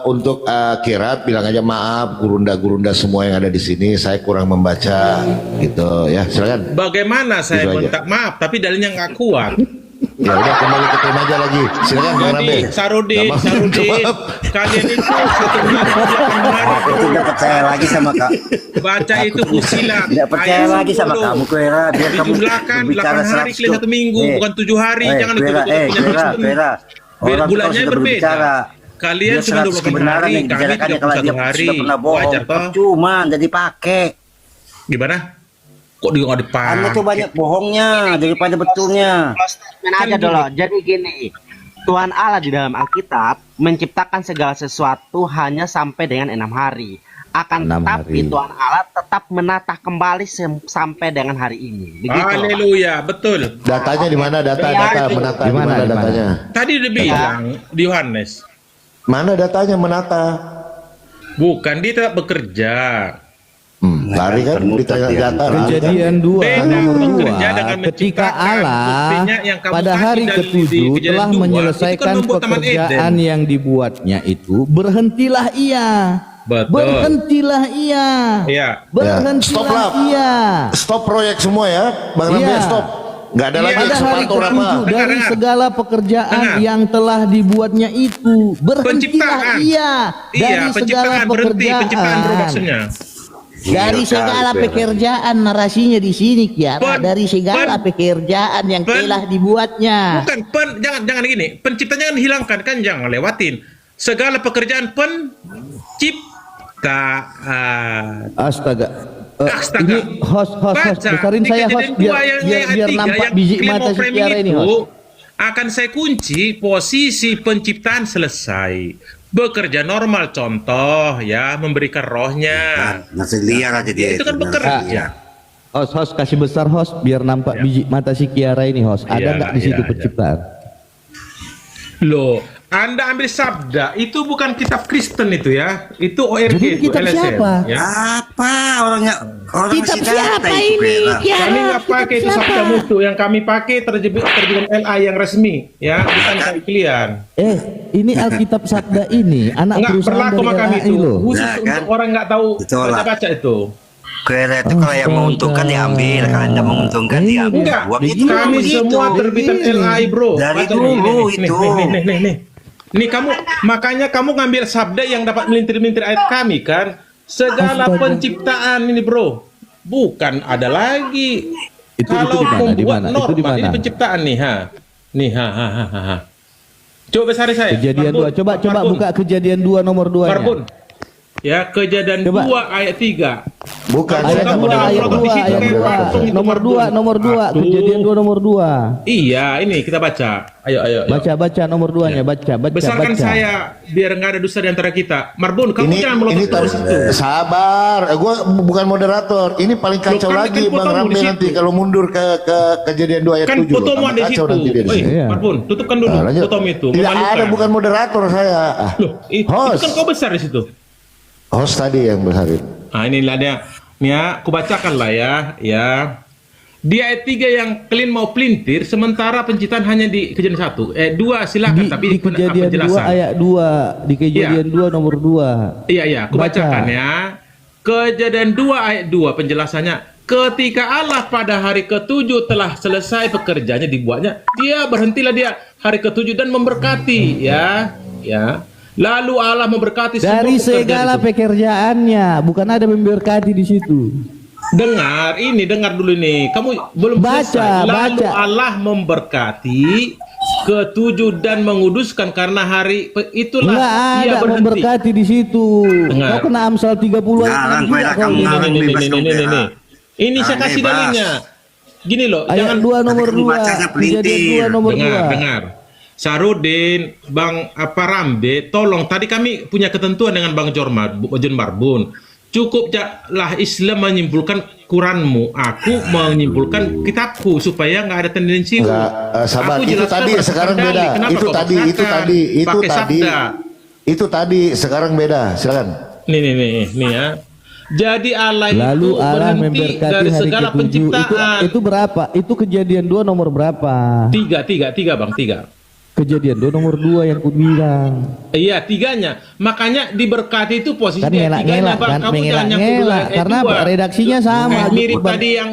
Untuk Kira bilang aja maaf gurunda semua yang ada di sini, saya kurang membaca gitu ya. Silakan. bagaimana saya Itu aja. minta maaf tapi dalilnya nggak kuat. Ya udah kembali ke tema aja lagi. Silakan Bang Rambe. Jadi Sarudin, Nggak mau jawab. kalian itu satu minggu akan menghadap Aku tidak percaya lagi sama kak. baca itu usilah. Tidak percaya Ayat lagi sama 10. kamu Kwera. Biar kamu Dijumlahkan berbicara 8 hari kali 1 minggu, bukan 7 hari. Jangan Kwera, ikut-ikut punya Kristen. Kwera. Orang Bulannya sudah berbeda. berbicara. Kalian Dia cuma 100 28 kebenaran hari, yang kami dibicarakannya kalau 31 dia hari. sudah pernah bohong. Wajar toh? Cuma jadi pakai. Gimana? Kok dia nggak dipakai? Anda tuh banyak bohongnya daripada betulnya. Statement aja dulu. Jadi gini, Tuhan Allah di dalam Alkitab menciptakan segala sesuatu hanya sampai dengan 6 hari. Akan 6 tetapi hari. Tuhan Allah tetap menata kembali sampai dengan hari ini. Begitu. Haleluya, betul. Datanya di mana? Data menata Di di mana, mana di mana? datanya? Tadi udah bilang di Yohanes. Mana datanya menata? Bukan, dia tetap bekerja. Lari kan ditanya Kejadian 2 nomor bekerja 2, dengan ketika menciptakan, Allah buktinya yang kamu pada kasih hari dari ke-7 kejadian telah 2, menyelesaikan itu kan membuat Taman pekerjaan Eden. yang dibuatnya itu, berhentilah ia. Betul. Berhentilah ia. Iya. Stop Berhentilah lah. ia. Stop proyek semua ya, Bang Rambe, Iya. stop. Nggak ada Iya. lagi Pada hari eksplorator apa. ke-7 dari Dengar. segala pekerjaan Dengar. yang telah dibuatnya itu, berhentilah Penciptaan. ia Iya, dari segala penciptaan berhenti, penciptaan bro pekerjaan. maksudnya. Dari segala pekerjaan, narasinya di sini Kiara, dari segala pen- pekerjaan yang pen- telah dibuatnya. Bukan jangan gini. Penciptanya kan hilangkan kan, jangan lewatin. Segala pekerjaan penciptaan. Astaga. Astaga. Ini host, Baca, besarin di saya host kejadian biar, dua yang biar, ayat biar 3 nampak yang biji claim mata of si framing Kiara ini itu, host. akan saya kunci posisi penciptaan selesai. Bekerja normal, contoh ya, memberikan rohnya. Nasi liar aja dia Itu kan bekerja. Host kasih besar host biar nampak biji mata si Kiara ini host. Ada Iya, nggak di situ iya, penciptaan? Loh, Anda ambil sabda, itu bukan kitab Kristen itu ya. Itu ORG Jadi itu, kitab LSM, siapa? ya. Apa orang Kitab masih siapa data itu, ini? Vera. Kiara, Kami nggak pakai itu kitab sabda siapa? mutu, yang kami pakai terjemahan LA yang resmi, ya, bukan kayak kalian. Ini Alkitab Sabda ini anak Nggak perusahaan berlaku dari sama kami LAI itu, loh. khusus Nah, untuk kan? orang nggak tahu Betul lah. baca-baca itu. Kira itu kalau yang menguntungkan diambil, kalau anda menguntungkan Ini diambil. Enggak, Buang begini, itu kami begitu. semua terbitan Begini. LAI bro. Dari Baca dulu nih. itu. Nih. Nih kamu, makanya kamu ngambil sabda yang dapat melintir-melintir ayat kami kan. Segala Astaga. penciptaan ini bro, bukan ada lagi. Itu Kalau di mana? Di membuat mana? Itu normal, di mana? ini penciptaan nih ha. Nih ha. Coba besar saya. Kejadian Marbun, 2. Coba Marbun. buka kejadian 2 nomor 2-nya. Marbun. Ya, kejadian Coba. 2 ayat 3. Bukan, Ayat saya kamu nggak jangan mau protes di situ, ayat kayak 2. patung itu, Nomor 2, Marbun. nomor 2. Aduh. Kejadian 2 nomor 2. Iya, ini kita baca. Ayo. Baca nomor 2-nya, baca. Besarkan saya biar nggak ada dusta di antara kita. Marbun, kamu jangan ini melotot terus itu. sabar, gue bukan moderator. Ini paling kacau Loh, kan lagi kan Bang fotomu Rambe di nanti situ. kalau mundur ke kejadian 2 ayat Kan 7 loh. fotomu Tambah ada di kacau situ. nanti dia di Oi, sini. Iya. Marbun, tutupkan dulu Nah, lanjut. fotomu itu. Tidak memalukan. ada, bukan moderator saya. Loh, itu Host. kan kau besar di situ. Host tadi yang besarin. Nah, inilah dia. Nih ya, aku bacakan lah ya. Di ayat 3 yang kalian mau pelintir, sementara penciptaan hanya di kejadian 1. 2 silakan, tapi Di kejadian 2 ayat 2. Di kejadian 2 nomor 2. Iya, aku Baca. bacakan ya. Kejadian 2 ayat 2 penjelasannya. Ketika Allah pada hari ke-7 telah selesai pekerjaannya dibuatnya, dia berhentilah dia hari ke-7 dan memberkati ya. Lalu Allah memberkati Dari semua pekerjaan segala itu. pekerjaannya, bukan ada memberkati di situ. Dengar dulu nih. Kamu belum Baca, selesai. Lalu baca. Allah memberkati ke-7 dan menguduskan karena hari itulah Enggak ia ada berhenti. memberkati di situ. Dengar. Kau kena Amsal 30 ayat Ngarang, 6 juga Vera, kau kamu ini. ngarang. bebas dong, Vera. Nih. Ini saya Ngarang kasih bebas. dalilnya. Gini loh, Ayat jangan 2 nomor Tapi kamu 2. bacanya Kejadian pelintir. 2 nomor 2. dengar. Sarudin, Bang Rambe, tolong. Tadi kami punya ketentuan dengan Bang John Marbun. Cukup lah Islam menyimpulkan Quranmu, aku menyimpulkan kitabku supaya nggak ada tendensi. Enggak, sabar. Aku Itu jelaskan tadi berdasarkan sekarang dalil. beda. Kenapa Itu kau tadi, paksakan? Pakai sabda. Itu tadi sekarang beda. Silakan. Nih ya. Jadi Allah Lalu itu Allah berhenti memberkati dari hari segala ke-7. penciptaan. Itu berapa? Itu kejadian 2 nomor berapa? 3 Bang, 3. Kejadian 2 nomor 2 yang ku bilang. Iya, 3-nya. Makanya diberkati itu posisinya Kan ngelak-ngelak 3-nya, Bang. kan, Kamu jangan nyambung dulu mengelak-ngelak ayat karena 2. redaksinya sama. Kayak mirip Bang. tadi yang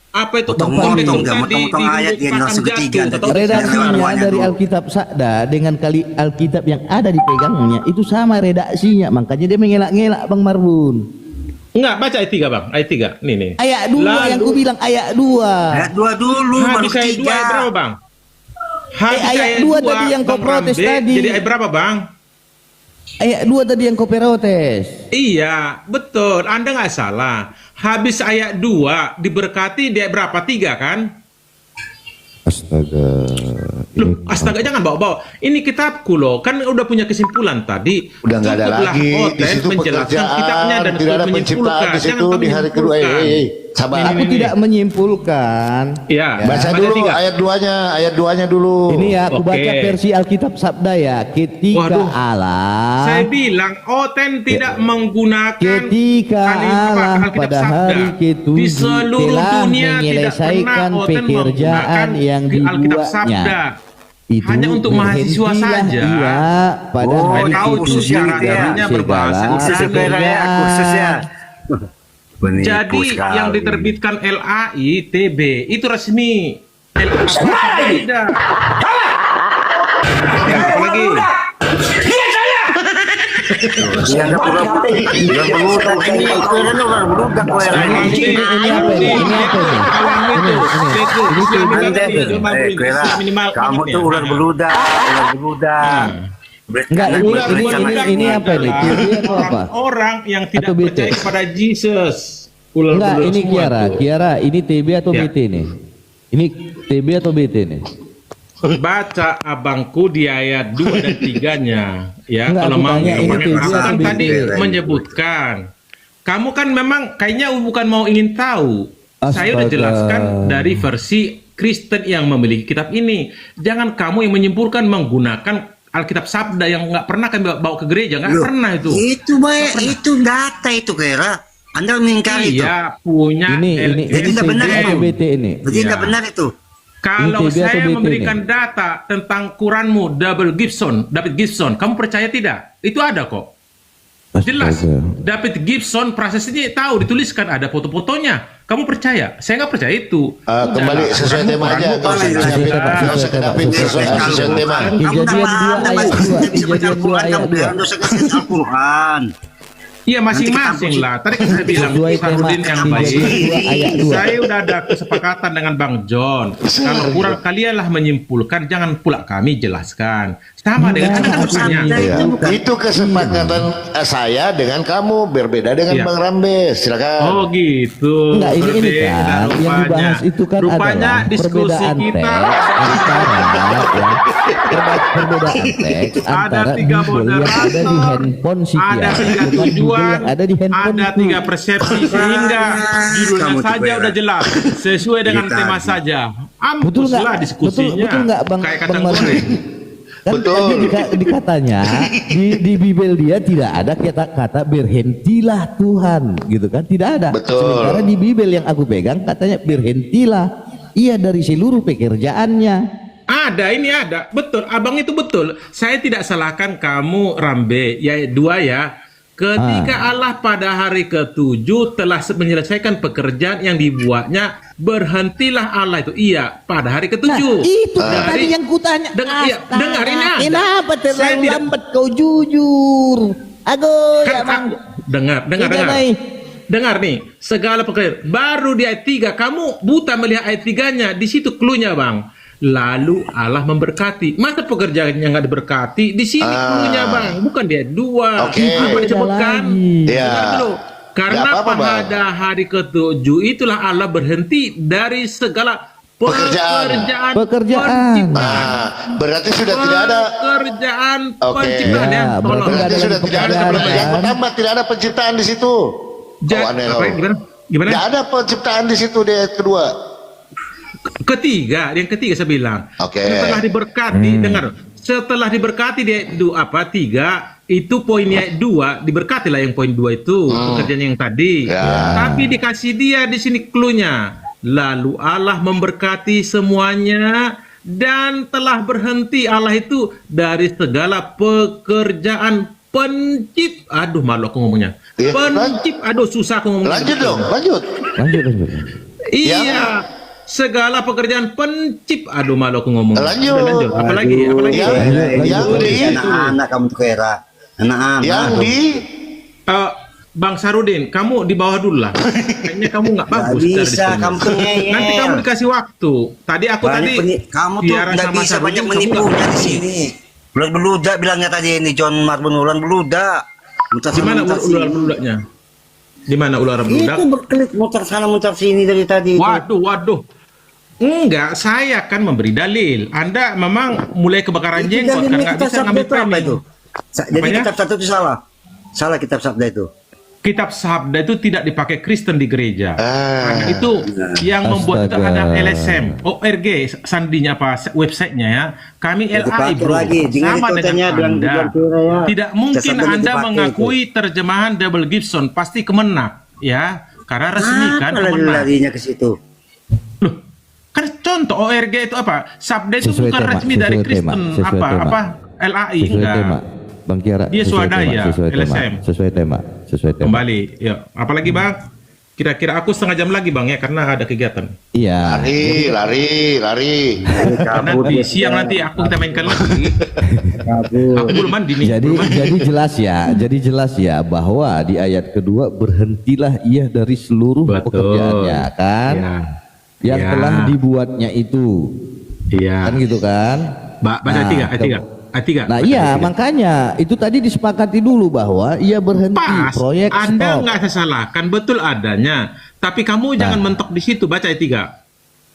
apa itu Potong-potong, tadi potong-potong ayat yang langsung ketiga. Redaksinya Lewat-lewat dari dulu. Alkitab Sakda dengan kali Alkitab yang ada di pegangnya itu sama redaksinya, makanya dia mengelak-ngelak Bang Marbun. Enggak, baca ayat 3, Bang. Ayat 3. Nih. Ayat 2 yang ku bilang ayat 2. Ayat 2 dulu, baru Habis ayat 2 ayat 3. berapa, Bang? Habis ayat 2 tadi yang kau Bang protes Rambe, tadi. Jadi ayat berapa, Bang? Ayat 2 tadi yang kau protes. Iya, betul. Anda nggak salah. Habis ayat 2 diberkati di ayat berapa? 3 kan? Astaga. Loh, astaga, jangan bawa-bawa. Ini kitabku loh, kan udah punya kesimpulan tadi. Udah nggak ada Cukuplah lagi di Oten situ menjelaskan kitabnya pekerjaan, dan tidak ada menyimpulkan. penciptaan di situ Jangan kamu di hari kedua. menyimpulkan. Sabar. Aku tidak menyimpulkan. Ya, Baca baca dulu tiga. ayat 2-nya dulu. Ini ya, aku Oke. baca versi Alkitab Sabda ya. Ketika Waduh. Allah, Saya bilang Oten tidak menggunakan ketika Allah Alkitab pada Sabda. hari ketujuh Di seluruh telah dunia tidak menyelesaikan pernah Oten pekerjaan menggunakan yang Alkitab dibuatnya. Sabda. Itu Hanya untuk mahasiswa berhentilah saja. ia pada Oh, hari tahu ketujuh syaratnya, dari berbahasa segala Khusus ya, khusus ya. pekerjaan. Penipu Jadi sekali. yang diterbitkan LAI TB itu resmi. LAI tidak. Ya, apa lagi? Dia ada pura-pura. Dia beludak ini. Koiranya udah beludak koiranya. Ini apa ini? Ini apa ini? Koira, kamu tuh ular beludak, ular beludak. Enggak, ini apa ini? TV atau apa? Orang yang tidak Atau BT? percaya kepada Jesus. Enggak, Ular-ular ini semua tuh. Kiara, ini TB atau Ya. BT nih? Ini TB atau BT nih? Baca abangku di ayat 2 dan 3-nya ya. Enggak, Kalau aku mau tanya ini pakai TV perasaan atau tadi BT? menyebutkan kamu kan memang kayaknya bukan mau ingin tahu. Saya udah Astaga. jelaskan dari versi Kristen yang memiliki kitab ini. Jangan kamu yang menyimpulkan menggunakan Alkitab Sabda yang nggak pernah kami bawa ke gereja, nggak pernah itu. Itu baik, itu data itu Koira. Anda mengingkari itu. Iya, punya Ini Jadi tidak TB benar atau itu. BT ini? Berarti Iya. tidak benar itu. Kalau Ini TB atau saya BT memberikan data tentang Quranmu David Gibson, kamu percaya tidak? Itu ada kok. Jelas. Astaga. David Gibson prasasti tahu dituliskan ada foto-fotonya. Kamu percaya? Saya nggak percaya itu. Kembali sesuai tema aja. Nggak usah kedapin sesuai tema. Kejadian 2 ayat 2. Kejadian 2 ayat 2. Al-Quran. Iya masing-masing lah. Tadi kan saya bilang Sesuai tema Sarudin yang baik. Kejadian 2 ayat 2. Saya udah ada kesepakatan dengan Bang John. Kalau kurang kalianlah menyimpulkan, jangan pula kami jelaskan. Sama dengan Anda kan bertanya. Ya. Itu kesepakatan saya dengan kamu berbeda dengan Iya. Bang Rambes. Silakan. Oh gitu. Enggak, ini Berbeda kan yang rupanya. dibahas itu kan Rupanya adalah diskusi perbedaan kita teks antara perbedaan teks ada antara 3 Bible yang ada di moderator, handphone si ada Kiara 3 dengan Bible tujuan, yang ada di handphone ada itu. 3 persepsi sehingga judulnya Kamu saja tuh, udah jelas sesuai dengan Kita tema di- saja. Betul nggak? Ampuslah diskusinya. Betul nggak Bang Kayak Bang kacang Martin? goreng. Kan tadi dikatanya di Bible dia tidak ada kata berhentilah Tuhan gitu kan, tidak ada. Betul. Sementara di Bible yang aku pegang katanya berhentilah ia dari seluruh pekerjaannya. Ada, ini ada. Betul, abang itu betul. Saya tidak salahkan kamu, Rambe. Ya, 2 ya. Ketika Allah pada hari ke-7 telah menyelesaikan pekerjaan yang dibuatnya, berhentilah Allah itu. Iya, pada hari ke-7. Nah, itu tadi yang kutanya. Iya, dengar ini ada. Kenapa Saya terlalu tidak- lambat kau jujur? Ago ya Bang. Dengar. Dengar nih, segala pekerjaan. Baru di ayat 3, kamu buta melihat ayat 3-nya. Di situ cluenya, Bang. Lalu Allah memberkati. Masa pekerjaannya nggak diberkati? Di sini cluenya, Bang. Bukan di ayat 2. Oke. Apa disebutkan? Iya. Dengar dulu. Karena Nggak apa-apa, Bang. pada hari ke-7 itulah Allah berhenti dari segala pekerjaan. Berarti sudah tidak ada pekerjaan Oke. penciptaan ya. Ya, berarti Tolong. nggak berarti ada sudah lagi tidak ada pekerjaan, pekerjaan. Yang kan? pertama tidak ada penciptaan di situ. Apa, Gimana? Tidak ada penciptaan di situ di ayat kedua. Yang ketiga saya bilang. Oke. Setelah diberkati, dengar. Setelah diberkati dia 3 itu poinnya 2 diberkatilah yang poin 2 itu pekerjaan yang tadi. Ya. Tapi dikasih dia di sini cluenya. Lalu Allah memberkati semuanya dan telah berhenti Allah itu dari segala pekerjaan aduh malu aku ngomongnya. Ya, Aduh susah aku ngomongnya. Lanjut dong, lanjut. Lanjut. Iya. Segala pekerjaan aduh malu aku ngomong. Lanjut. Apalagi? Yang di anak-anak kamu tuh Koira. Anak-anak. yang di Bang Sarudin, kamu di bawah dulu lah. Kayaknya kamu nggak bagus. Nggak dari bisa, sini. kamu tuh ngeyel. Nanti kamu dikasih waktu. Tadi aku Kamu tuh biara nggak sama bisa Sarudin, banyak kamu nggak menipunya di bagus. sini. Bulan beludak bilangnya tadi ini John Marbun ular beludak. Di mana ular beludaknya? Di mana ular beludak? Itu berkelit muter sana muter sini dari tadi. itu. Waduh. Enggak, saya kan memberi dalil. Anda memang mulai kebakaran Itu jenggot kan dalilnya nggak kitab bisa sabda ngambil itu apa framing. itu? Jadi Apanya? kitab sabda itu salah. Salah kitab sabda itu. Kitab sabda itu tidak dipakai Kristen di gereja. Karena itu yang membuat itu Astaga. ada LSM, ORG, sandinya apa websitenya ya. Kami Itu LAI pakai bro, lagi. Dengan sama itu tanya dengan Anda. ya. Tidak mungkin Sabda itu Anda dipakai mengakui terjemahan Double Gibson, pasti Kemenak ya. Karena resmi kan Apa Kemenak. larinya ke situ? Loh, kan contoh ORG itu apa? Sabda itu Sesuai bukan tema, resmi dari sesuai tema, Kristen sesuai tema. apa LAI Sesuai enggak. tema. Bang Kiara, Dia sesuai swadaya, tema, sesuai tema, LSM. sesuai tema, sesuai tema. Kembali, ya. Apalagi Bang? Kira-kira aku setengah jam lagi Bang ya karena ada kegiatan. Iya. Lari. Karena di siang nanti aku kita mainkan lagi. Aku belum mandi nih. Jadi jelas ya bahwa di ayat kedua berhentilah ia dari seluruh Betul. pekerjaannya kan, yang Ya. telah dibuatnya itu, Iya. kan gitu kan. Baca Nah, ayat 3. Nah iya makanya itu tadi disepakati dulu bahwa ia berhenti Pas, proyek Anda stop. nggak sesalahkan, betul adanya. Tapi kamu jangan mentok di situ, baca ayat 3.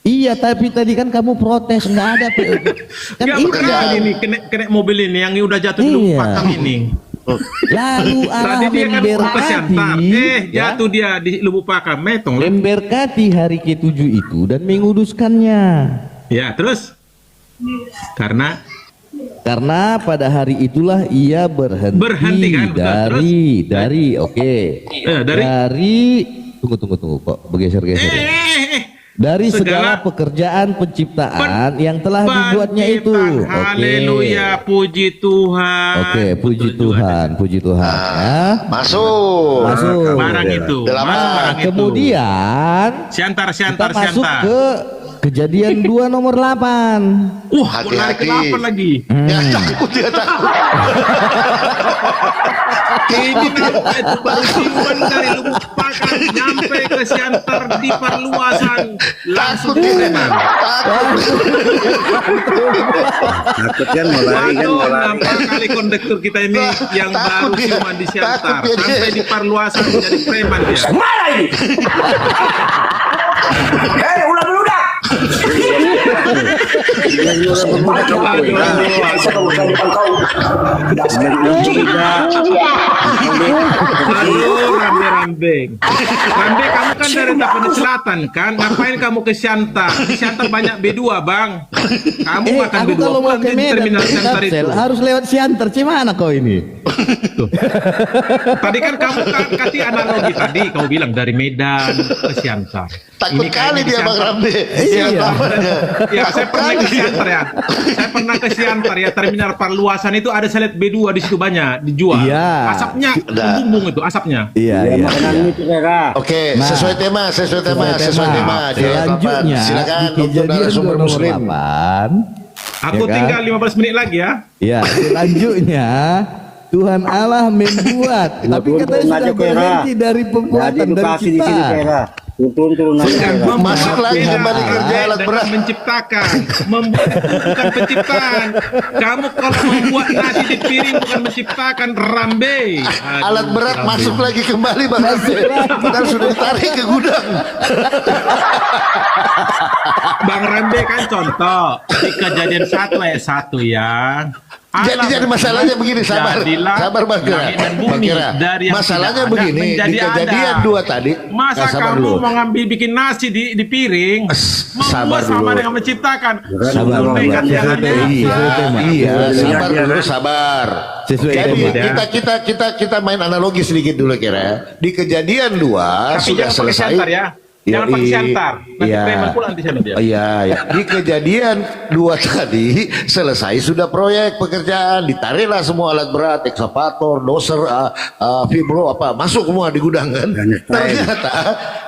Iya tapi tadi kan kamu protes nggak ada kan Nggak itu berani kan. ini kena mobil ini yang udah jatuh di Iya. lubang patang ini. Lalu Allah Tadi dia kan ke Siantar, memberkati ya, jatuh dia di lubuk pakam, metong. memberkati hari ke-7 itu dan menguduskannya. Ya, terus? Karena Pada hari itulah ia Berhenti kan, betul. dari oke. dari Tunggu kok bergeser-geser. Dari segala pekerjaan penciptaan yang telah dibuatnya itu. Oke. Haleluya, puji Tuhan. Oke, puji Tuhan. Ya. Masuk. Barang itu. Nah, kemudian Siantar. kita masuk ke Kejadian 2 nomor 8. Wah, mau lari ke 8 lagi. Ya takut dia takut. Ini nampak itu baru simpan dari lubuk pakar nyampe ke Siantar di perluasan langsung di Sleman. Takut kan mau lari kan Waduh, mau lari. nampak kali kondektur kita ini yang baru Takut dia. cuma di Siantar Takut dia. sampai di perluasan menjadi preman dia. Mana ini? Ulang dulu dah. Aduh, Rambe, kamu kan dari Tapanuli Selatan kan? Ngapain kamu ke Siantar? Di Siantar banyak B2, Bang. Kamu makan aku B2 kalau mau pulang ke di Medan terminal pakai Siantar itu. Kapsel, harus lewat Siantar. Gimana kau ini? Tadi kan kamu kasih analogi tadi, kau bilang dari Medan ke Siantar. Takut Ini kali kayaknya di dia Bang Siantar. Rambe. Iya. Ya, saya pernah ke Siantar ya. Saya pernah ke Siantar ya, terminal perluasan itu ada selet B2 di situ banyak dijual. Iya. Asapnya Ada. membumbung itu asapnya. Iya. Makanan itu Kera. Oke, Nah, sesuai tema. Di ayat Selanjutnya 8. Silakan di untuk Kejadian 2 narasumber nomor muslim. 8. Aku Ya kan? tinggal 15 menit lagi ya. Ya, selanjutnya Tuhan Allah membuat, tapi katanya sudah berhenti dari pembuatan dari Edukasi di sini kita. Kera. Turun naik Bukan Kera. Masuk lagi beda. kembali kerja alat Dengan berat. menciptakan, membuat itu bukan penciptaan. Kamu kalau membuat nasi di piring bukan menciptakan, Rambe. Aduh, Alat berat Rambe. masuk lagi kembali Bang Rambe. Padahal sudah ditarik ke gudang. Bang Rambe kan contoh di Kejadian 1 ayat 1 ya. Jadi masalahnya begini, sabar Bang Kira. langit dan Bang bumi, Kira, dari yang masalahnya tidak ada begini, menjadi di Kejadian ada. 2 tadi. Masa sabar kamu dulu. mau ngambil bikin nasi di piring? sabar Membuat sama dulu. dengan menciptakan. Sabar dulu. Sampaikan yang Sesuai ada. tema. Iya, sabar Iya, dulu, kan? sabar. Sesuai Jadi tema. kita main analogi sedikit dulu Kira. Di Kejadian 2 Tapi sudah jangan pakai selesai. Siantar ya. Jangan pakai Siantar. Nanti Iya. preman pulang di sana dia. Iya, iya. Di Kejadian 2 tadi selesai sudah proyek pekerjaan, ditariklah semua alat berat, ekskavator, doser, fibro apa masuk semua di gudang kan. Ternyata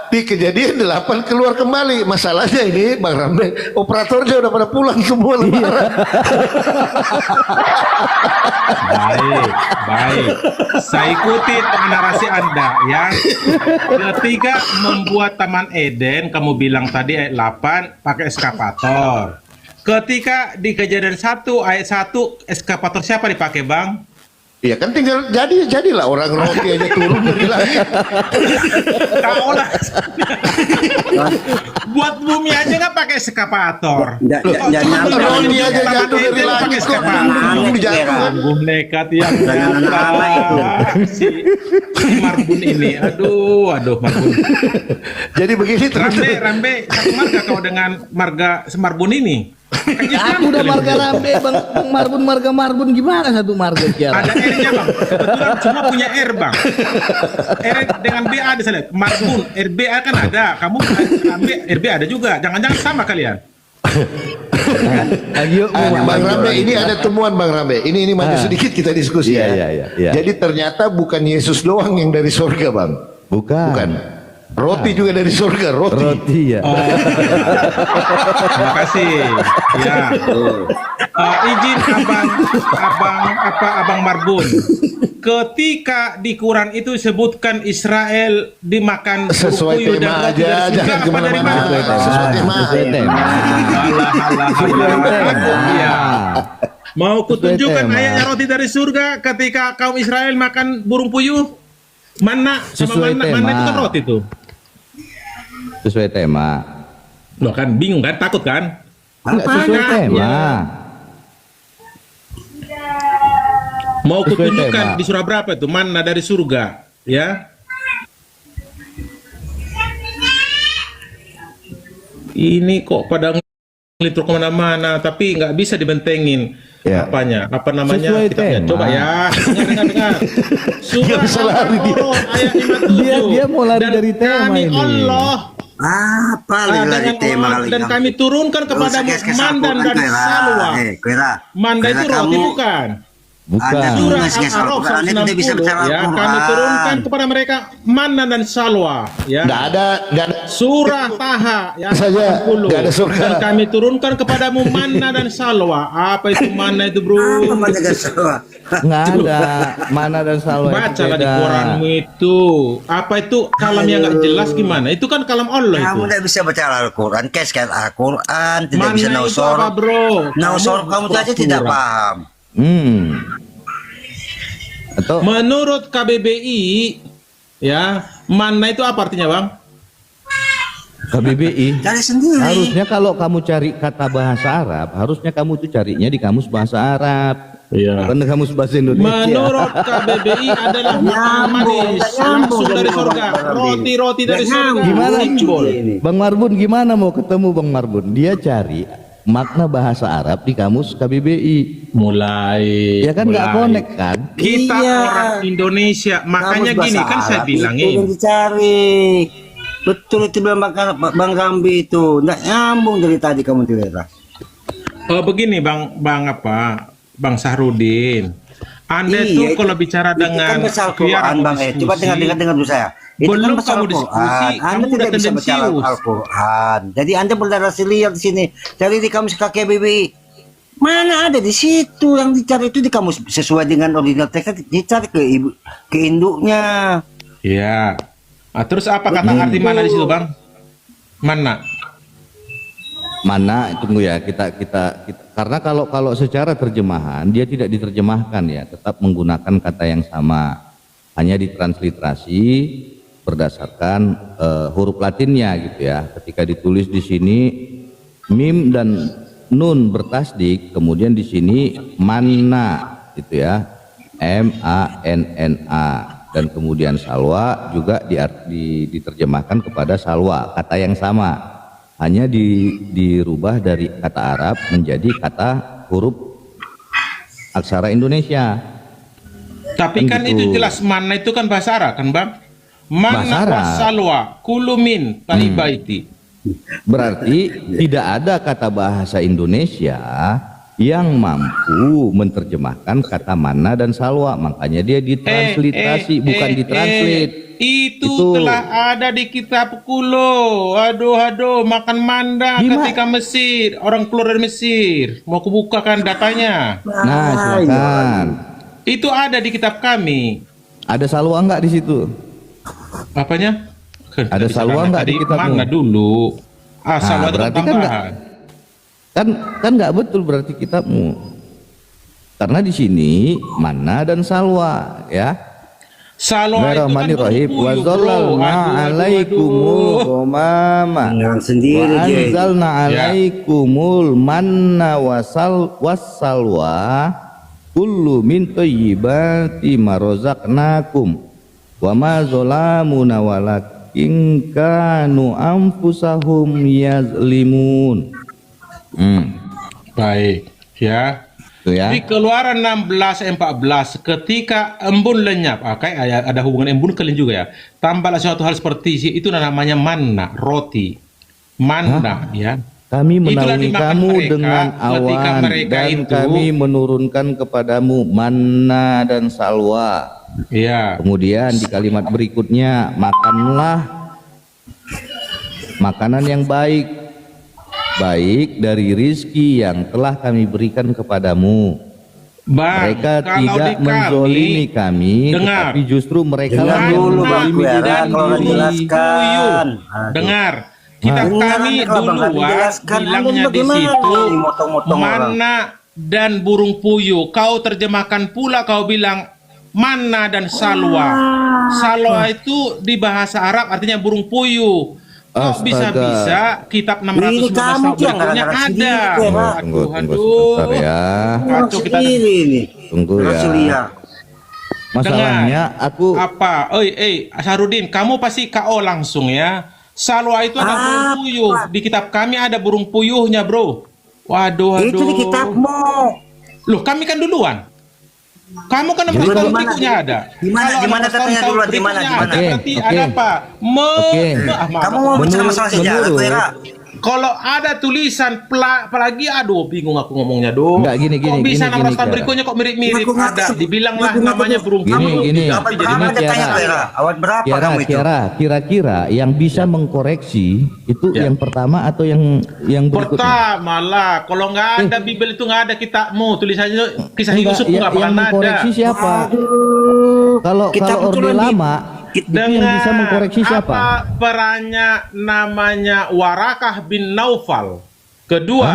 di Kejadian 8 keluar kembali. Masalahnya ini Bang Rambe, operatornya udah pada pulang semua lebaran. Baik. Saya ikuti narasi Anda ya. Ketiga, membuat Taman Eden, kamu bilang tadi ayat 8 pakai eskavator. Ketika di Kejadian 1 ayat 1 eskavator siapa dipakai, Bang? Ya kan tinggal jadilah orang roti aja turun dari langit. Tahu lah. Buat bumi aja nggak pakai eskavator. Roti aja jatuh dari langit kok belum jatuh. Bung nekat yang nyata si Marbun ini. Aduh Marbun. Jadi begini terus. Rambe, satu marga kau dengan marga Semarbun ini. Aku udah marga Rambe, Bang Marbun gimana satu marga Kiara? Ada R-nya bang, kebetulan semua punya R bang. R dengan B ada saya lihat. Marbun, RBA kan ada, kamu RB ada juga. Jangan-jangan sama kalian. Bang Rambe, ini ada temuan Bang Rambe. Ini maju sedikit kita diskusi ya. Jadi ternyata bukan Yesus doang yang dari surga Bang. Bukan. Roti juga dari surga, roti ya. Terima kasih. Ya. Izin abang Marbun. Ketika di Quran itu sebutkan Israel dimakan sesuai puyuh tema dan roti aja, dari surga, jangan apa dari mana? Sesuai tema. Ya. Mau kutunjukkan ayatnya roti dari surga ketika kaum Israel makan burung puyuh. Mana sama mana itu kan roti tuh. Sesuai tema. Loh kan bingung kan, takut kan? Enggak sesuai tema. Ya. Mau Sesuai kutunjukkan tema. di surah berapa itu mana dari surga, ya? Ini kok pada ngelintur kemana-mana, tapi nggak bisa dibentengin. Ya. Apanya? Apa namanya? Sesuai Kitabnya. tema. Coba ya. Dengar. Surah bisa lari dia. Al-Baqarah ayat 57. Dia mau lari Dan dari tema kami ini. Allah Apa lagi tema kali dan kami turunkan kepadamu mandan dan salwa. Manda itu roti bukan? Bukan. Surah Al-A'raf 160 ya, kami turunkan kepada mereka manna dan salwa ya. Nggak ada. Surah Taha ya Saja, 80. nggak ada surga. Dan kami turunkan kepadamu manna dan salwa. Apa itu manna itu, Bro? Nggak ada. Mana dan salwa itu Bacalah di beda. Quranmu itu. Apa itu kalam yang nggak jelas gimana? Itu kan kalam Allah itu. Kamu tidak bisa baca Al-Quran, keskan Al-Quran, tidak Manna bisa itu nausor. apa, Bro? Nausor kamu aja tidak paham. Atau Menurut KBBI ya, mana itu apa artinya, Bang? KBBI. Cari sendiri. Harusnya kalau kamu cari kata bahasa Arab, harusnya kamu tuh carinya di kamus bahasa Arab. Iya. Bukan di kamus bahasa Indonesia. Menurut KBBI adalah makanan manis langsung dari surga, roti-roti dari surga. Gimana? Timbul. Bang Marbun gimana mau ketemu Bang Marbun? Dia cari makna bahasa Arab di kamus KBBI. Mulai. Ya kan nggak connect kan? Kita orang Indonesia, makanya gini kan saya bilangin. Itu yang dicari. Betul itu bilang Bang Rambi itu. Nggak nyambung dari tadi kamu tidak. Begini Bang Sahrudin. Anda tuh kalau bicara dengan Quran, Bang, coba dengar dulu saya. Itu belum kan kamu diskusi, Anda kamu tidak udah bisa baca tendensius. Al-Quran. Jadi Anda berdasar lihat di sini. Cari di kamus KBBI. Mana ada di situ yang dicari itu di kamus sesuai dengan original teks dicari ke induknya. Iya. Terus apa kata arti mana di situ, Bang? Mana? Mana tunggu ya kita karena kalau secara terjemahan dia tidak diterjemahkan ya, tetap menggunakan kata yang sama, hanya ditransliterasi berdasarkan huruf Latinnya gitu ya. Ketika ditulis di sini mim dan nun bertasdik, kemudian di sini manna gitu ya, MANNA, dan kemudian salwa juga diterjemahkan kepada salwa, kata yang sama, hanya dirubah dari kata Arab menjadi kata huruf aksara Indonesia. Tapi kan gitu. itu jelas mana itu kan bahasa Arab kan, Bang? Mana wasalwa kulumin talibaiti. Berarti tidak ada kata bahasa Indonesia yang mampu menerjemahkan kata mana dan salwa, makanya dia ditransliterasi, bukan ditranslate. Itu telah ada di kitab kulo. Aduh, makan manda ketika Mesir, orang keluar dari Mesir. Mau kubukakan datanya. Nah, silakan. Itu ada di kitab kami. Ada salwa enggak di situ? Apanya? Ada salwa enggak di kitabmu? Mana dulu? Salwa itu berarti tambahan. kan enggak betul berarti kitabmu. Karena di sini mana dan salwa ya. Salwa itu kan Bismillahirrahmanirrahim. burung Wa puyuh, bro. zallalna Aduh. alaikumul ghamama. Jangan sendiri Wa Jay. anzalna alaikumul manna wassalwa kullu min thayyibati ma razaqnakum wa ma zalamuna walakin kanu anfusahum yazlimun. Baik, ya. Itu ya. Di Keluaran 16:14 ketika embun lenyap, kayak ada hubungan embun kalian juga ya. Tambahlah suatu hal seperti itu namanya manna, roti. Manna ya. Kami Itulah menaungi dimakan kamu mereka dengan ketika awan mereka dan itu- kami menurunkan kepadamu manna dan salwa. Iya. Kemudian di kalimat berikutnya, makanlah makanan yang baik dari rizki yang telah kami berikan kepadamu. Bang, Mereka kalau tidak di kami- menzolimi kami, dengar. tetapi justru mereka Dengar lah yang dulu, Bang menzolimi Kuera, diri kalau sendiri. dijelaskan. Dengar, kita Dengar, kami kalau Bang Hadi duluan jelaskan, bilangnya Anda di bagaimana situ ini motong-motong orang? mana dan burung puyuh. Kau terjemahkan pula, kau bilang mana dan salwa. Salwa itu di bahasa Arab artinya burung puyuh. Kok Astaga. bisa kitab Ini 615 kamu tahun jangan berikutnya ngarang-ngarang ada. sendiri, Pak. Tunggu Aduh, sebentar ya. Kacau kita. Sendiri ini. Tunggu ya. Rasulia. Masalahnya aku Apa? Asharudin, kamu pasti KO langsung ya. Salwa itu ada burung puyuh. Di kitab kami ada burung puyuhnya, bro. Waduh, Itu di kitabmu. Loh, kami kan duluan. Kamu kan Di beritahu mana? berikutnya ada. Di mana? Kalau Di mana ada katanya tahu duluan? Di berikutnya mana? Di ada. mana? Berarti Oke. ada apa? Oke. Kamu mau bicara masalah sejarah, menurut- Kuera? Kalau ada tulisan apalagi aduh bingung aku ngomongnya dong. Enggak, gini, Kok gini, bisa gini, 600 tahun Kiara. berikutnya kok mirip-mirip Aku nggak ada. kesebut. Dibilanglah Aku nggak namanya kesebut. burung Gini, puyuh. gini. Awal Jadi berapa Gini, Anda tanya, Kiara. Kuera? Awal berapa Kiara, kamu itu? kira-kira yang bisa mengkoreksi itu Ya. yang pertama atau yang berikutnya? Pertama lah, kalau nggak ada Bible itu nggak ada kitabmu, tulisannya kisah Enggak, Yusuf nggak yang pernah ada. mengkoreksi siapa? Kalau Kitab Orde betulan Lama itu yang bisa mengkoreksi siapa? Apa perannya namanya Warakah bin Naufal? Kedua,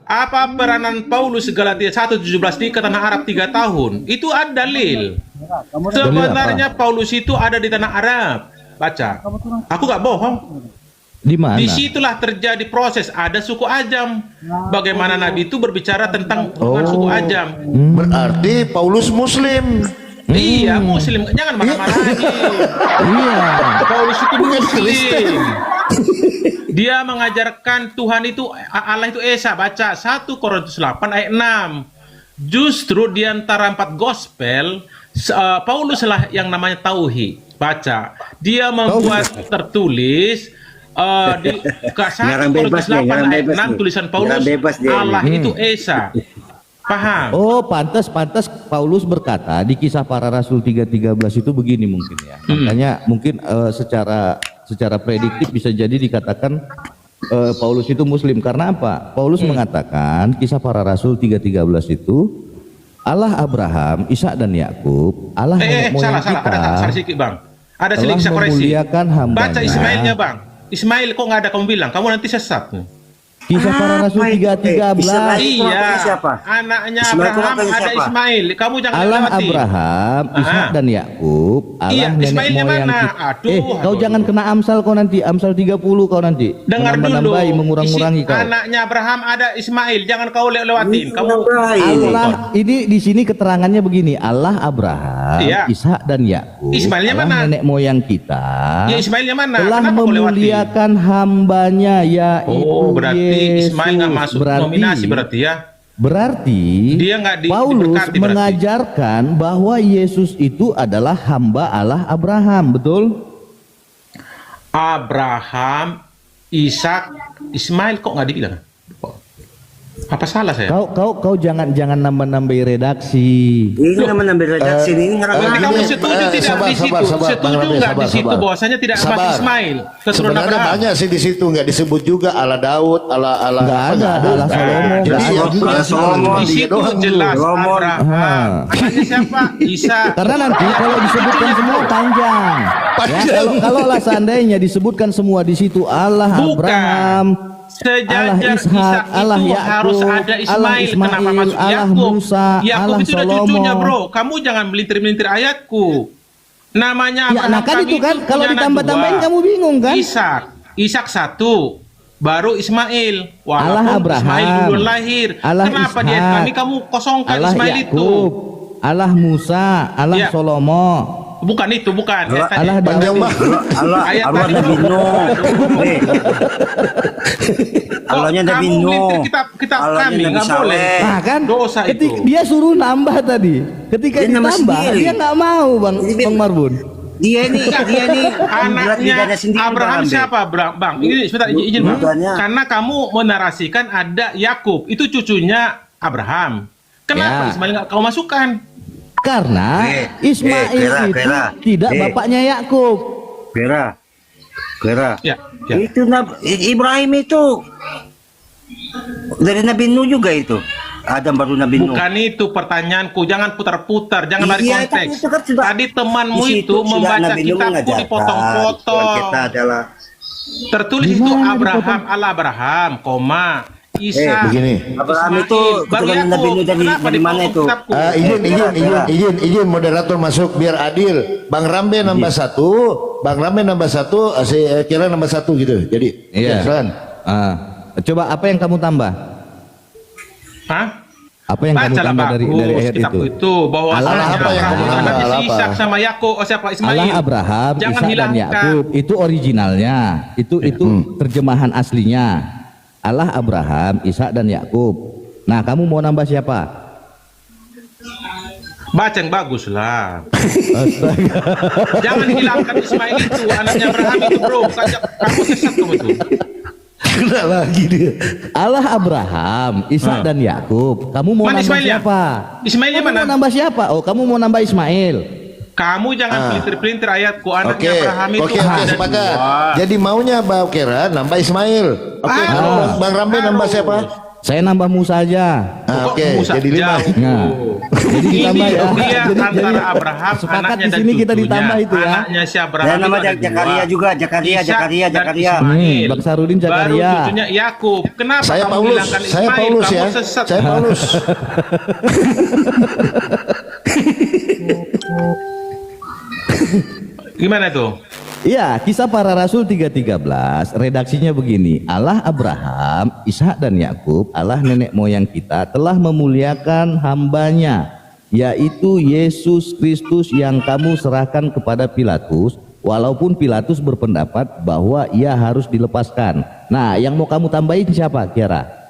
apa peranan Paulus Galatia 1:17 di ke tanah Arab 3 tahun? Itu ada dalil. Sebenarnya Paulus itu ada di tanah Arab. Baca. Aku nggak bohong. Di mana? Disitulah terjadi proses. Ada suku Ajam. Bagaimana Nabi itu berbicara tentang suku Ajam. Berarti Paulus Muslim. Iya, Muslim. Jangan marah-marahin. Iya. Paulus itu Muslim. Dia mengajarkan Tuhan itu Allah itu Esa. Baca 1 Korintus 8 ayat 6. Justru di antara 4 gospel Paulus lah yang namanya Tauhid. Baca. Dia membuat tertulis di 1 Ngarang Korintus bebas nih, 8 ngarang ayat bebas 6 nih. tulisan Paulus Ngarang bebas dia Allah ini. itu Esa. Paham? Oh, pantas Paulus berkata di Kisah Para Rasul 3:13 itu begini mungkin ya. Makanya mungkin secara prediktif bisa jadi dikatakan Paulus itu Muslim karena apa? Paulus mengatakan Kisah Para Rasul 3:13 itu Allah Abraham, Ishak dan Yakub, Allah nenek moyang salah. kita Ada sedikit bang. Ada telah sedikit saya koreksi. memuliakan hambanya. Baca Ismailnya bang. Ismail kok nggak ada kamu bilang? Kamu nanti sesat. Kisah Para Rasul 3:13. Ismail itu Iya. anaknya siapa? Anaknya Ismail itu Abraham anaknya ada siapa? Ismail. Kamu jangan Allah lewati. Abraham, Ishak dan Yakub, Allah Iya, nenek Ismailnya moyang mana? kita. Aduh, Kau aduh. jangan kena Amsal kau nanti, Amsal 30 kau nanti. Dengar dulu. Menambah-nambahi, mengurang-ngurangi kau. Anaknya Abraham ada Ismail. Jangan kau lewatin. Kamu Allah, ini di sini keterangannya begini, Allah Abraham, Iya. Ishak dan Yakub, Ismailnya Allah mana? nenek moyang kita, Ya Ismailnya mana? telah Kenapa kau lewati? memuliakan hambanya yaitu Oh, berarti Yesus. Ismail nggak masuk nominasi berarti ya? Berarti Dia nggak Paulus diberkati berarti. mengajarkan bahwa Yesus itu adalah hamba Allah Abraham, betul? Abraham, Ishak, Ismail kok nggak dibilang? Apa salah saya? Kau jangan nambah-nambahi redaksi. Ini namanya nambah redaksi ini ngarang Berarti kamu Gini, setuju tidak sabar, di situ? sabar, Bang Setuju Rabi, nggak di situ sabar. bahwasanya tidak Sabar. Mas Ismail keturunan Sebenarnya Abraham? banyak sih di situ nggak disebut juga ala Daud, ala Nggak ada, ala Salomo, Jadi nggak ada yang juga. jelas Solomon. Di dia situ doang jelas dulu. Abraham. Anaknya siapa? Isa. Karena nanti kalau disebutkan semua panjang. Ya, kalau lah seandainya disebutkan semua di situ Allah Bukan. Abraham, Allah Sejajar Ishak, Allah itu Yakub, harus ada Allah Ismail. Kenapa Ismail, masuk Allah Yakub? Musa, Yakub Allah itu udah Salomo. cucunya, bro. Kamu jangan melintir-melintir ayatku. Namanya Ya, nah kan kami itu kan kalau punya anak ditambah-tambahin dua. kamu bingung kan? Ishak satu, baru Ismail. Allah Walaupun Abraham, Ismail duluan lahir. Allah Kenapa Ishak, dia kami kamu kosongkan Allah Ismail itu? Yakub, Allah Musa, Allah Ya. Salomo, Bukan itu, bukan. Allah- Tadi. Allah Panjang Daud. mah. Allah Ayat Allah tadi, Nabi bro. Nuh. Allahnya Nabi Kamu Nuh. melintir kitab Allahnya kami, Nabi nggak boleh. Saleh. Nah kan, Dosa ketika itu. dia suruh nambah tadi, ketika Dia nambah ditambah sendiri. dia nggak mau Bang Marbun. Dia nih Anaknya Abraham Bang. siapa, Bang? Ini sebentar izin, Bang. Bukannya. Karena kamu menarasikan ada Yakub, itu cucunya Abraham. Kenapa Ya. Ismail nggak kau masukkan? Karena Ismail itu tidak bapaknya Yakub. Vera. Ya. Itu Ibrahim itu dari Nabi Nuh juga itu. Adam baru Nabi Nuh. Bukan itu pertanyaanku, jangan putar-putar, jangan balik Iya, kan konteks. itu kan sudah- Tadi temanmu Di situ itu sudah membaca Nabi Nuh kitabku mengajarkan, dipotong-potong. Tuhan kita adalah Tertulis itu Gimana Abraham, Allah Abraham, koma, Isa, begini. Abraham itu baru keturunan Nabi Nuh dari Kenapa mana dipotong itu? kitabku? Izin moderator masuk biar adil. Bang Rambe nambah satu, si Kira nambah satu gitu. Jadi, Iya. silakan. Coba apa yang kamu tambah? Hah? Apa yang kamu Bacalah tambah dari bagus ayat kitabku itu? itu bahwa Allah apa yang kamu tambah? Nabi Allah apa? Ishak sama Yakub, siapa Ismail? Allah Abraham, Jangan Ishak dan hilangkan. Yakub itu originalnya, itu terjemahan aslinya. Allah Abraham, Ishak dan Yakub. Nah, kamu mau nambah siapa? Baca yang bagus lah. Jangan hilangkan Ismail itu, anaknya Abraham itu, bro. Kamu sesat kamu itu. Kena lagi dia. Allah Abraham, Ishak dan Yakub. Kamu mau Mana nambah Ismailnya? siapa? Ismailnya Kamu mana? mau nambah siapa? Oh, kamu mau nambah Ismail. Kamu jangan pelintir-pelintir ayatku, anaknya Oke, Abraham itu oke, ada sepakat. dua. Jadi maunya Bang Kira nambah Ismail. Oke, kalau Bang Rambe nambah siapa? Saya nambah Musa aja. Kok Oke, Musa jadi 5. jauh? Nah, jadi Ini ditambah ya. dia Jadi antara Abraham, sepakat anaknya di dan sini kita cucunya. ditambah itu ya. Anaknya si Abraham Dan nama itu ada Jakaria dua. juga, Jakaria. Dan Ismail. Bang Sarudin Baru Jakaria. cucunya Yakub. Kenapa Saya kamu Paulus, hilangkan saya Ismail? Paulus Kamu ya. sesat. Saya Paulus. Gimana tuh? Iya, Kisah Para Rasul 3:13, redaksinya begini. Allah Abraham, Ishak dan Yakub, Allah nenek moyang kita telah memuliakan hambanya, yaitu Yesus Kristus yang kamu serahkan kepada Pilatus, walaupun Pilatus berpendapat bahwa ia harus dilepaskan. Nah, yang mau kamu tambahin siapa, Kiara?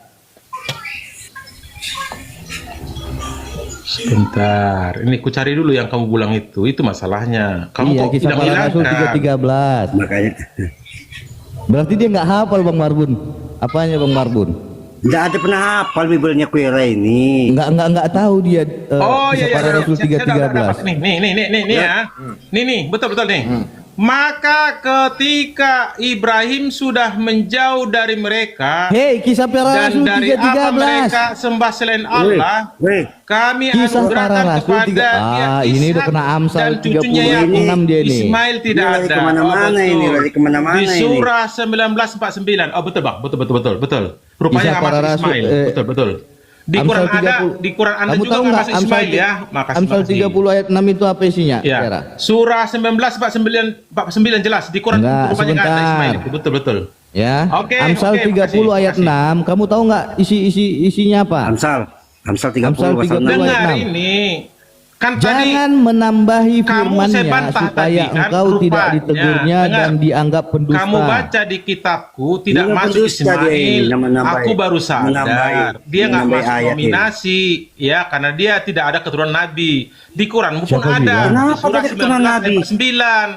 Sebentar, ini ku cari dulu yang kamu bilang itu masalahnya. Kamu Iya, kok Kisah Para Rasul 3:13. Makanya Berarti dia nggak hafal Bang Marbun. Apanya Bang Marbun? tidak ada pernah hafal Bibelnya Kuera ini. Nggak tahu dia. Oh Kisah iya, Para Rasul Saya udah 3:13. dapat. Nih ya. Nih, betul nih. Maka ketika Ibrahim sudah menjauh dari mereka Hei, Kisah Para dan Rasul dari apa mereka 3:13. sembah selain Allah, Weh, kami Kisah Para anugerahkan Rasul kepada 3. dia Ini udah Ishak kena Amsal dan cucunya 36 dia nih. Ismail tidak Dia lari ada. kemana-mana betul. ini, lari kemana-mana Di ini. surah 1949. Oh betul Bang, betul. Rupanya Kisah nggak Para masuk Rasul, Ismail. Betul. Di Amsal Quran ada, 30. di Quran Anda Kamu juga tahu nggak nggak masuk Ismail ya? Makasih. Amsal 30 ayat 6 itu apa isinya? Ya. Kiara? Surah 1949 jelas di Quran Enggak, rupanya nggak ada sebentar. Ismail itu. Betul. Ya. Oke, Amsal oke, 30 ayat makasih. 6. Kamu tahu nggak isinya apa? Amsal 30 Amsal pasal 30. 6. Dengar 6. ini. Kan tadi Jangan menambahi kamu saya firman-Nya bantah supaya tadi, kan? engkau tidak Rupanya, ditegurnya dengar. dan dianggap pendusta. kamu baca di kitabku tidak Dia masuk pendusta dia ini, Ismail. menambahi. Aku baru sadar dia nggak Menambahi masuk ayat ini. nominasi ya karena dia tidak ada keturunan Nabi. Di Quran pun Siapa ada. bilang? Di Kenapa surah ada keturunan 19 Nabi? ayat 9.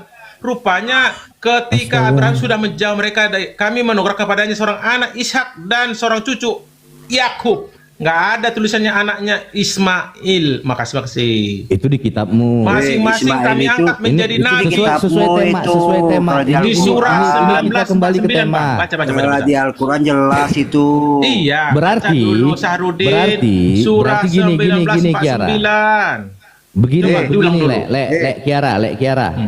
Rupanya ketika Abraham sudah menjauh mereka, kami menugerkan kepadanya seorang anak Ishak dan seorang cucu Yakub. Nggak ada tulisannya anaknya Ismail. Makasih. Itu di kitabmu. Masing-masing Ismail kami itu- angkat menjadi Ini nabi. sesuai tema, itu, sesuai tema. kalau Di Ini- surah ini kita kembali ke 19 tema. Baca. Kalau di Al-Quran jelas itu. Iya. Berarti- baca dulu Sahrudin. Surah berarti gini, Kiara. 1949. Begini, Coba diulang dulu. Kiara.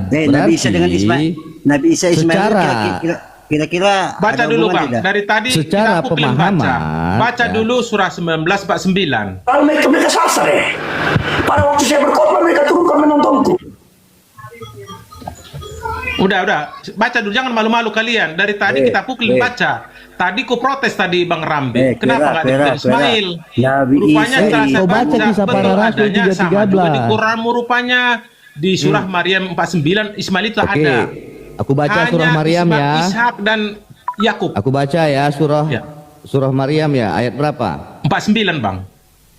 Nabi Isa dengan Ismail. Nabi Isa Ismail secara kira-kira Kira-kira Baca ada dulu hubungan Bang, tidak? dari tadi Secara kita pukulin pemahaman, baca ya. dulu surah 19:49. Kalau mereka sasar ya. Pada waktu saya berkhotbah mereka turunkan menontonku. Udah, baca dulu, jangan malu-malu kalian. Dari tadi kita pukulin baca. Tadi ku protes tadi Bang Rambi. Kenapa nggak dikatakan Ismail? Nabi Rupanya Isa setelah saya Kau baca baca, kisah para betul rasul adanya sama 3:13. juga di Quranmu rupanya. Di surah Maryam 49 Ismail itu Oke, ada. aku baca Hanya surah Maryam ya. Ishak dan Yakub. Aku baca ya Ya. surah Maryam ya, ayat berapa? 49 Bang.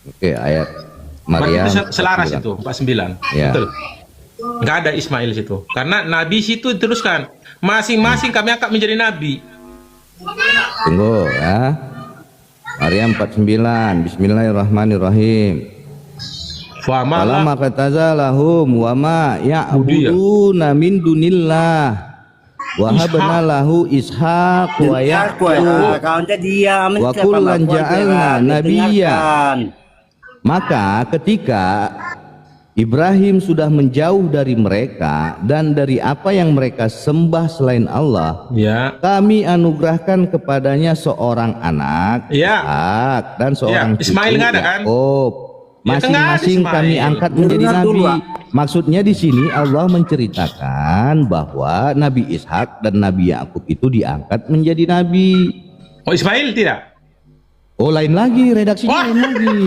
Oke, ayat Berarti Maryam. itu selaras 49. itu 49. Ya. Betul. Nggak ada Ismail situ. Karena nabi situ teruskan. Masing-masing kami akan menjadi nabi. Tunggu ya. Maryam 49. Bismillahirrahmanirrahim. Famalah Falamma fatazalahum wa ma ya'buduna min dunillah wa habna lahu ishaq wa yaqub Kau diam. Wa kullan ja'alna nabiyya. Maka ketika Ibrahim sudah menjauh dari mereka dan dari apa yang mereka sembah selain Allah, ya. kami anugerahkan kepadanya seorang anak Ya. Ishak dan seorang Ya, Ismail cucu nggak ada kan? Yakub. Ya, kan nggak ada Masing-masing Ismail. kami angkat menjadi Dengar nabi. dulu, Pak. Maksudnya di sini Allah menceritakan bahwa Nabi Ishak dan Nabi Yakub itu diangkat menjadi nabi. Oh, Ismail tidak? Oh, lain lagi redaksinya, Wah. lain lagi.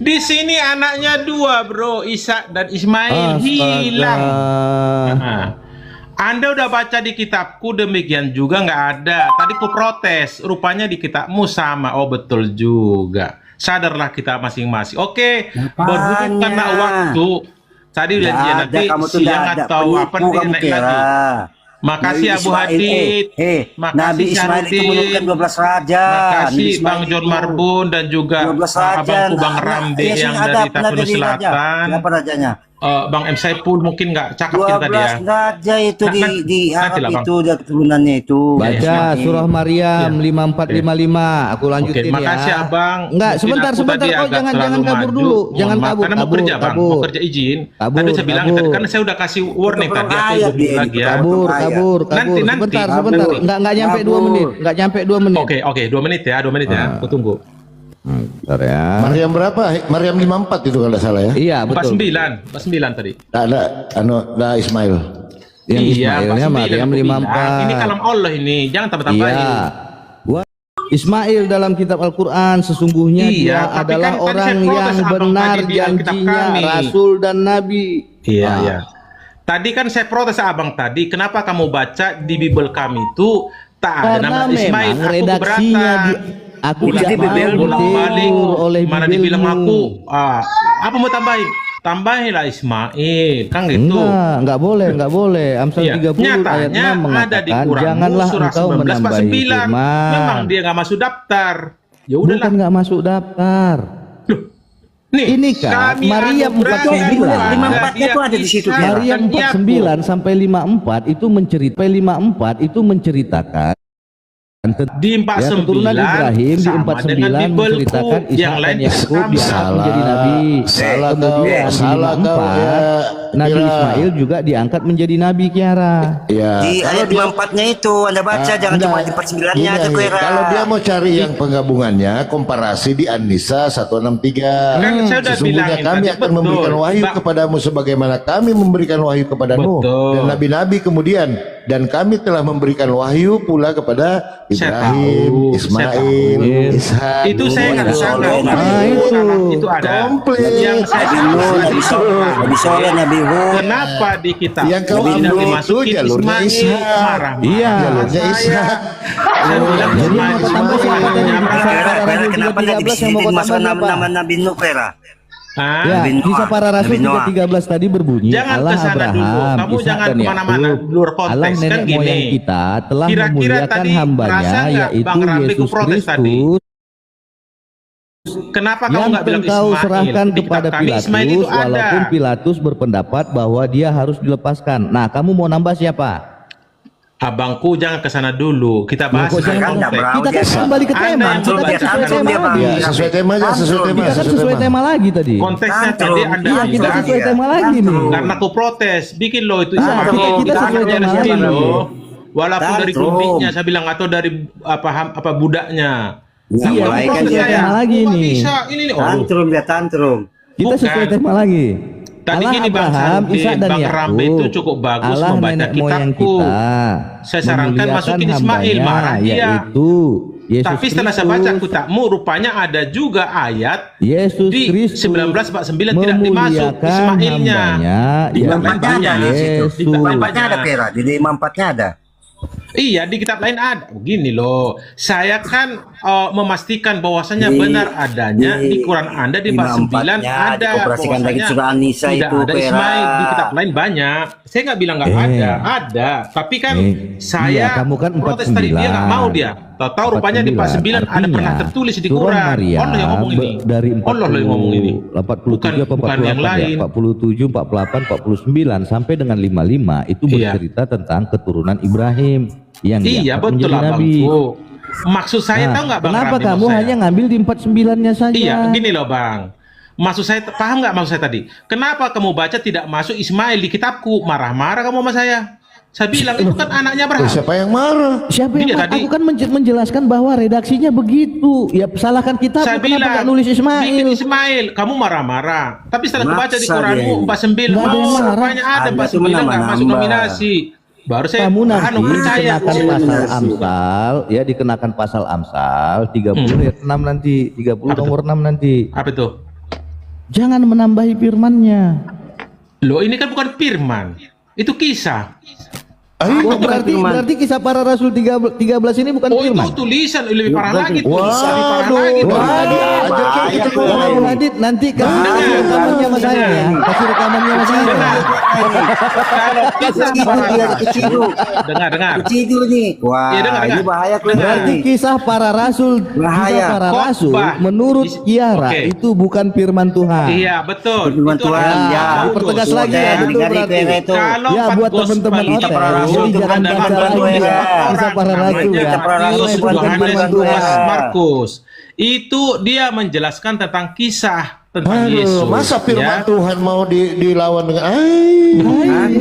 Di sini anaknya dua, Bro. Ishak dan Ismail hilang. Nah, Anda udah baca di kitabku demikian juga nggak ada. Tadi ku protes, rupanya di kitabmu sama. Oh, betul juga. Sadarlah kita masing-masing. Oke, berhubung karena waktu. Tadi udah Nggak dia ada, nanti kamu tuh siang nggak ada. atau apa Penipu nanti kamu naik kira. lagi. Makasih Nabi Abu Ismail, Hadid. Makasih Nabi Ismail itu Syarudin. menurunkan 12 raja. Makasih Nabi Ismail Bang John itu Marbun dan juga 12 raja. abangku Bang Ramdi Iya, yang sini ada, dari pernah Tafuna jadi raja. Selatan. Siapa rajanya? Bang M. Saipul mungkin nggak cakap kita tadi ya. 12 raja itu di Nanti Arab lah, Bang. itu dia keturunannya itu. Baca Ismail. surah Maryam Ya. 5455. Aku lanjutin Oke, makasih ya. Abang. Enggak, Mungkin sebentar, aku sebentar. tadi Oh, agak jangan terlalu kabur maju. dulu. Mohon Jangan maaf. kabur, Karena mau kerja, Bang. Mau kerja izin. Kabur, Tadi saya bilang, kabur. karena saya udah kasih warning Itu tadi. Aku ayat dulu dia lagi itu. ya. Kabur. Nanti. Sebentar. Kabur. Enggak nyampe 2 Kabur. menit. Enggak nyampe 2 menit. Oke, 2 menit ya. 2 menit ya. Aku tunggu. Bentar ya. Maryam berapa? Maryam 54 itu kalau tidak salah ya. Iya, betul. 49 tadi. Ada Ismail. Yang Iya, Ismailnya 49 Maryam aku bilang. 54. Ini kalam Allah ini. Jangan tambah-tambahin. Iya. Ismail dalam kitab Al-Quran sesungguhnya Iya, dia tapi adalah kan tadi orang saya protes yang abang benar tadi di Alkitab janjinya kami. Rasul dan Nabi. Iya, Ah. iya. Tadi kan saya protes abang tadi, kenapa kamu baca di Bible kami itu tak ada Karena nama Ismail? memang Aku redaksinya keberatan. aku Udah tidak mau bolak-balik, diatur oleh mana Bibelmu. dibilang aku, apa mau tambahin? Tambahinlah Ismail, kan gitu. Enggak boleh. Amsal Iya. 30 ayat 6 Nyatanya ada di mengatakan Quranmu janganlah surah engkau 19 menambahi 49. firman. Memang dia nggak masuk daftar. Ya Bukan udahlah. enggak masuk daftar. Loh, nih, Ini kan kami Maryam anugerahkan 49. kepada 54-nya tuh ada di situ, Ishak Kira. Maryam dan Yakub. 49 sampai 54 itu menceritakan Di 49 ya, keturunan Ibrahim di sama 49 dengan Bibelku. menceritakan Yang Ishak lain dan Yakub sama. diangkat menjadi nabi. Salah kau, Kemudian di salah kau 54 ya. Nabi Kira. Ismail juga diangkat menjadi nabi, Kiara. Ya. Di Kalau ayat dia 54-nya itu Anda baca, jangan enggak. cuma di 49-nya aja Gini, Kira. kalau dia mau cari yang penggabungannya, komparasi di An-Nisa 163. Kan saya udah Sesungguhnya bilangin kami tadi, akan betul. memberikan wahyu Mbak. kepadamu sebagaimana kami memberikan wahyu kepada Nuh Betul. dan nabi-nabi kemudian, dan kami telah memberikan wahyu pula kepada Saya Ibrahim, tahu, Ismail, Ishak. Itu saya Nuh, nggak dan sangka. Soleh. Itu ada. Komplit. Yang saya Nabi Nuh, Nabi Soleh, Nabi Soleh, Nabi Hud. Kenapa di kitab Yang kau tidak ambil itu dimasukin jalurnya Ismail? Ishak. Marah. Iya. Jalurnya Ishak. Saya bilang Jadi Ismail. apa tambah Ismail. siapa tadi? Apa? Kira, Rasul kenapa 13 nggak di yang sini mau kau dimasukkan tambah apa? nama Nabi Nuh Kira? Hah? Ya, Nabi Noah. kisah para rasul Nabi Noah. 13 tadi berbunyi Jangan Allah kesana dulu. Abraham, Kamu Ishak jangan dan kemana-mana, Yakub. luar konteks. Allah Kan nenek gini. moyang kita telah Kira-kira memuliakan tadi merasa hambanya nggak yaitu Bang Ramli ku Yesus protes tadi? Kristus Kenapa kamu yang nggak bilang engkau Ismail? serahkan Di kitab kepada kami Ismail itu Pilatus ada. walaupun Pilatus berpendapat bahwa dia harus dilepaskan. Nah, kamu mau nambah siapa? Abangku jangan kesana dulu. Kita bahas Kok jangan konteks. nambah? Kita kan kembali ke Anda tema. yang Kita belum kan baca sesuai Antum tema dia, lagi. Bang. Ya, sesuai tema aja, sesuai tema. Kita kan sesuai tema lagi tadi. Konteksnya Antum. tadi Anda Iya, kita bilang, sesuai tema lagi nih. karena aku protes, bikin lo itu Iya, Ismail. kita sesuai tema rezeki lagi. lo. walaupun dari Tantrum. budiknya saya bilang atau dari apa budaknya. Ya, Iya, mulai kita kan sesuai dia tema lagi Kok nih. bisa ini nih? Oh, tantrum dia tantrum. Kita Bukan. sesuai tema lagi. Tadi Allah, gini Bang Abraham, Sardin, Ishak dan Bang Rambe Yakub. itu cukup bagus Allah membaca nenek moyang kitabku. kita. Saya sarankan memuliakan masukin Ismail, hambanya, marah dia. yaitu Yesus Tapi setelah saya Kristus. baca kitabmu, rupanya ada juga ayat Yesus di Kristus 1949 tidak dimasuk memuliakan Ismailnya. hambanya, Di yaitu Empatnya ada di situ. Yesus. Di empatnya ada Pera. Di lima empatnya ada. Iya, di kitab lain ada. Begini loh, saya kan memastikan bahwasanya benar adanya di Quran Anda di bab 9 ada dioperasikan lagi bahwasanya surah An-Nisa tidak itu ada Pera. Ismail. Di kitab lain banyak. Saya nggak bilang nggak ada. Tapi kan saya iya, kamu kan protes tadi dia nggak mau dia. Tahu rupanya di bab 9 ada pernah tertulis di Surah Quran. Maryam Allah yang ngomong ini. dari Allah yang ngomong ini. 47 apa Bukan yang 48 lain. ya? 47, 48, 49 sampai dengan 55 itu Iya. bercerita tentang keturunan Ibrahim yang Iya diangkat betul menjadi lah nabi. Bang. Maksud saya Nah, tahu nggak Bang kenapa Ramli, kamu maksud saya? hanya ngambil di 49-nya saja? Iya, gini loh Bang. Maksud saya, paham nggak maksud saya tadi? Kenapa kamu baca tidak masuk Ismail di kitabku? Marah-marah kamu sama saya. Saya bilang itu kan anaknya Abraham. Siapa yang marah? Siapa yang Iya, aku tadi. kan menjelaskan bahwa redaksinya begitu. Ya salahkan kita, Saya kenapa bilang nggak nulis Ismail? bikin Ismail, kamu marah-marah. Tapi setelah aku baca di Maksa Quranmu dia. 49, Nggak ada yang marah. rupanya ada Ada 49 cuma nggak masuk nambah-nambah. nominasi. Baru saya Kamu nanti percaya. dikenakan Iya, pasal benar sih. Amsal, ya dikenakan pasal Amsal 30 ayat 6 nanti, 30 Apa nomor 6 nanti. Apa itu? Jangan menambahi firman-Nya. Loh, ini kan bukan firman. Itu kisah. Oh, berarti kisah para rasul 13 ini bukan Oh, firman. itu tulisan lebih parah lagi tuh. Waduh. Lebih parah lagi tuh. Abu Hadid, nanti kasih rekamannya sama saya ya. Kasih rekamannya sama saya. Kalau kisah para rasul, dengar. Kecil nih. Wah, Iya, dengar. ini bahaya Berarti nih. kisah para rasul, Bahaya. kisah para Khotbah. rasul menurut Kiara Oke. itu bukan firman Tuhan. Iya, betul. Firman Itu Tuhan, adalah ya. bagus. Pertegas lagi ya, Jangan betul dengar berarti. Pera itu. Kalau Ya, empat buat gospel teman-teman kita hotel, para rasul jadi itu jangan adalah baca lagi dua ya, orang. kisah para rasul Namanya ya. Matius, Itu bukan Yohanes, firman Lukas, Tuhan. Markus. Itu dia menjelaskan tentang kisah tentang Yesus. Aduh, masa firman ya. Tuhan mau dilawan dengan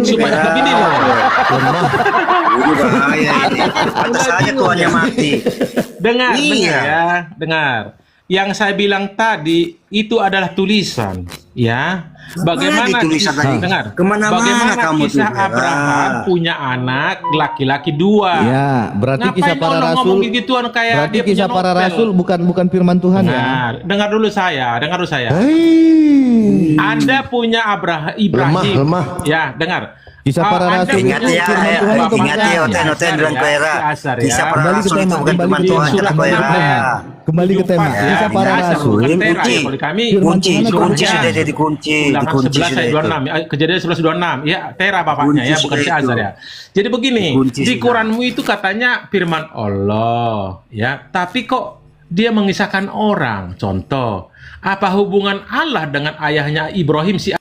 Supaya begini loh. Ini bahaya ini. Pantas saja tuannya mati. Dengar Iya. ya, dengar. Yang saya bilang tadi itu adalah tulisan, ya. Bagaimana Mana ditulisan kisah, tadi? dengar. Kemana-mana Bagaimana kamu tuh, kisah Pera. Abraham punya anak laki-laki 2. Ya, berarti kisah para Allah rasul. ngomong gituan kayak Berarti dia punya kisah para novel? rasul bukan firman Tuhan ya. Dengar dulu saya. Anda punya Ibrahim. Lemah. Ya, dengar. Kisah para Anda rasul punya Ingat ya, firman Tuhan atau ingat ya, bukan? hotel bilang Pera. Kisah para Kembali ke rasul tema, itu bukan kembali firman ke Tuhan, tema, kata kembali ke Pera. tema. Kembali ke tema. Kisah para rasul. Kunci. Kunci Kunci. sudah jadi kunci. Ulangan Dikunci 11 sudah ayat itu. 26. Kejadian 11:26. Ya, Tera bapaknya Kunci ya, bukan sudah si Azar itu. ya. Jadi begini, Kunci di sudah. Quranmu itu katanya firman Allah, ya. Tapi kok dia mengisahkan orang? Contoh, apa hubungan Allah dengan ayahnya Ibrahim si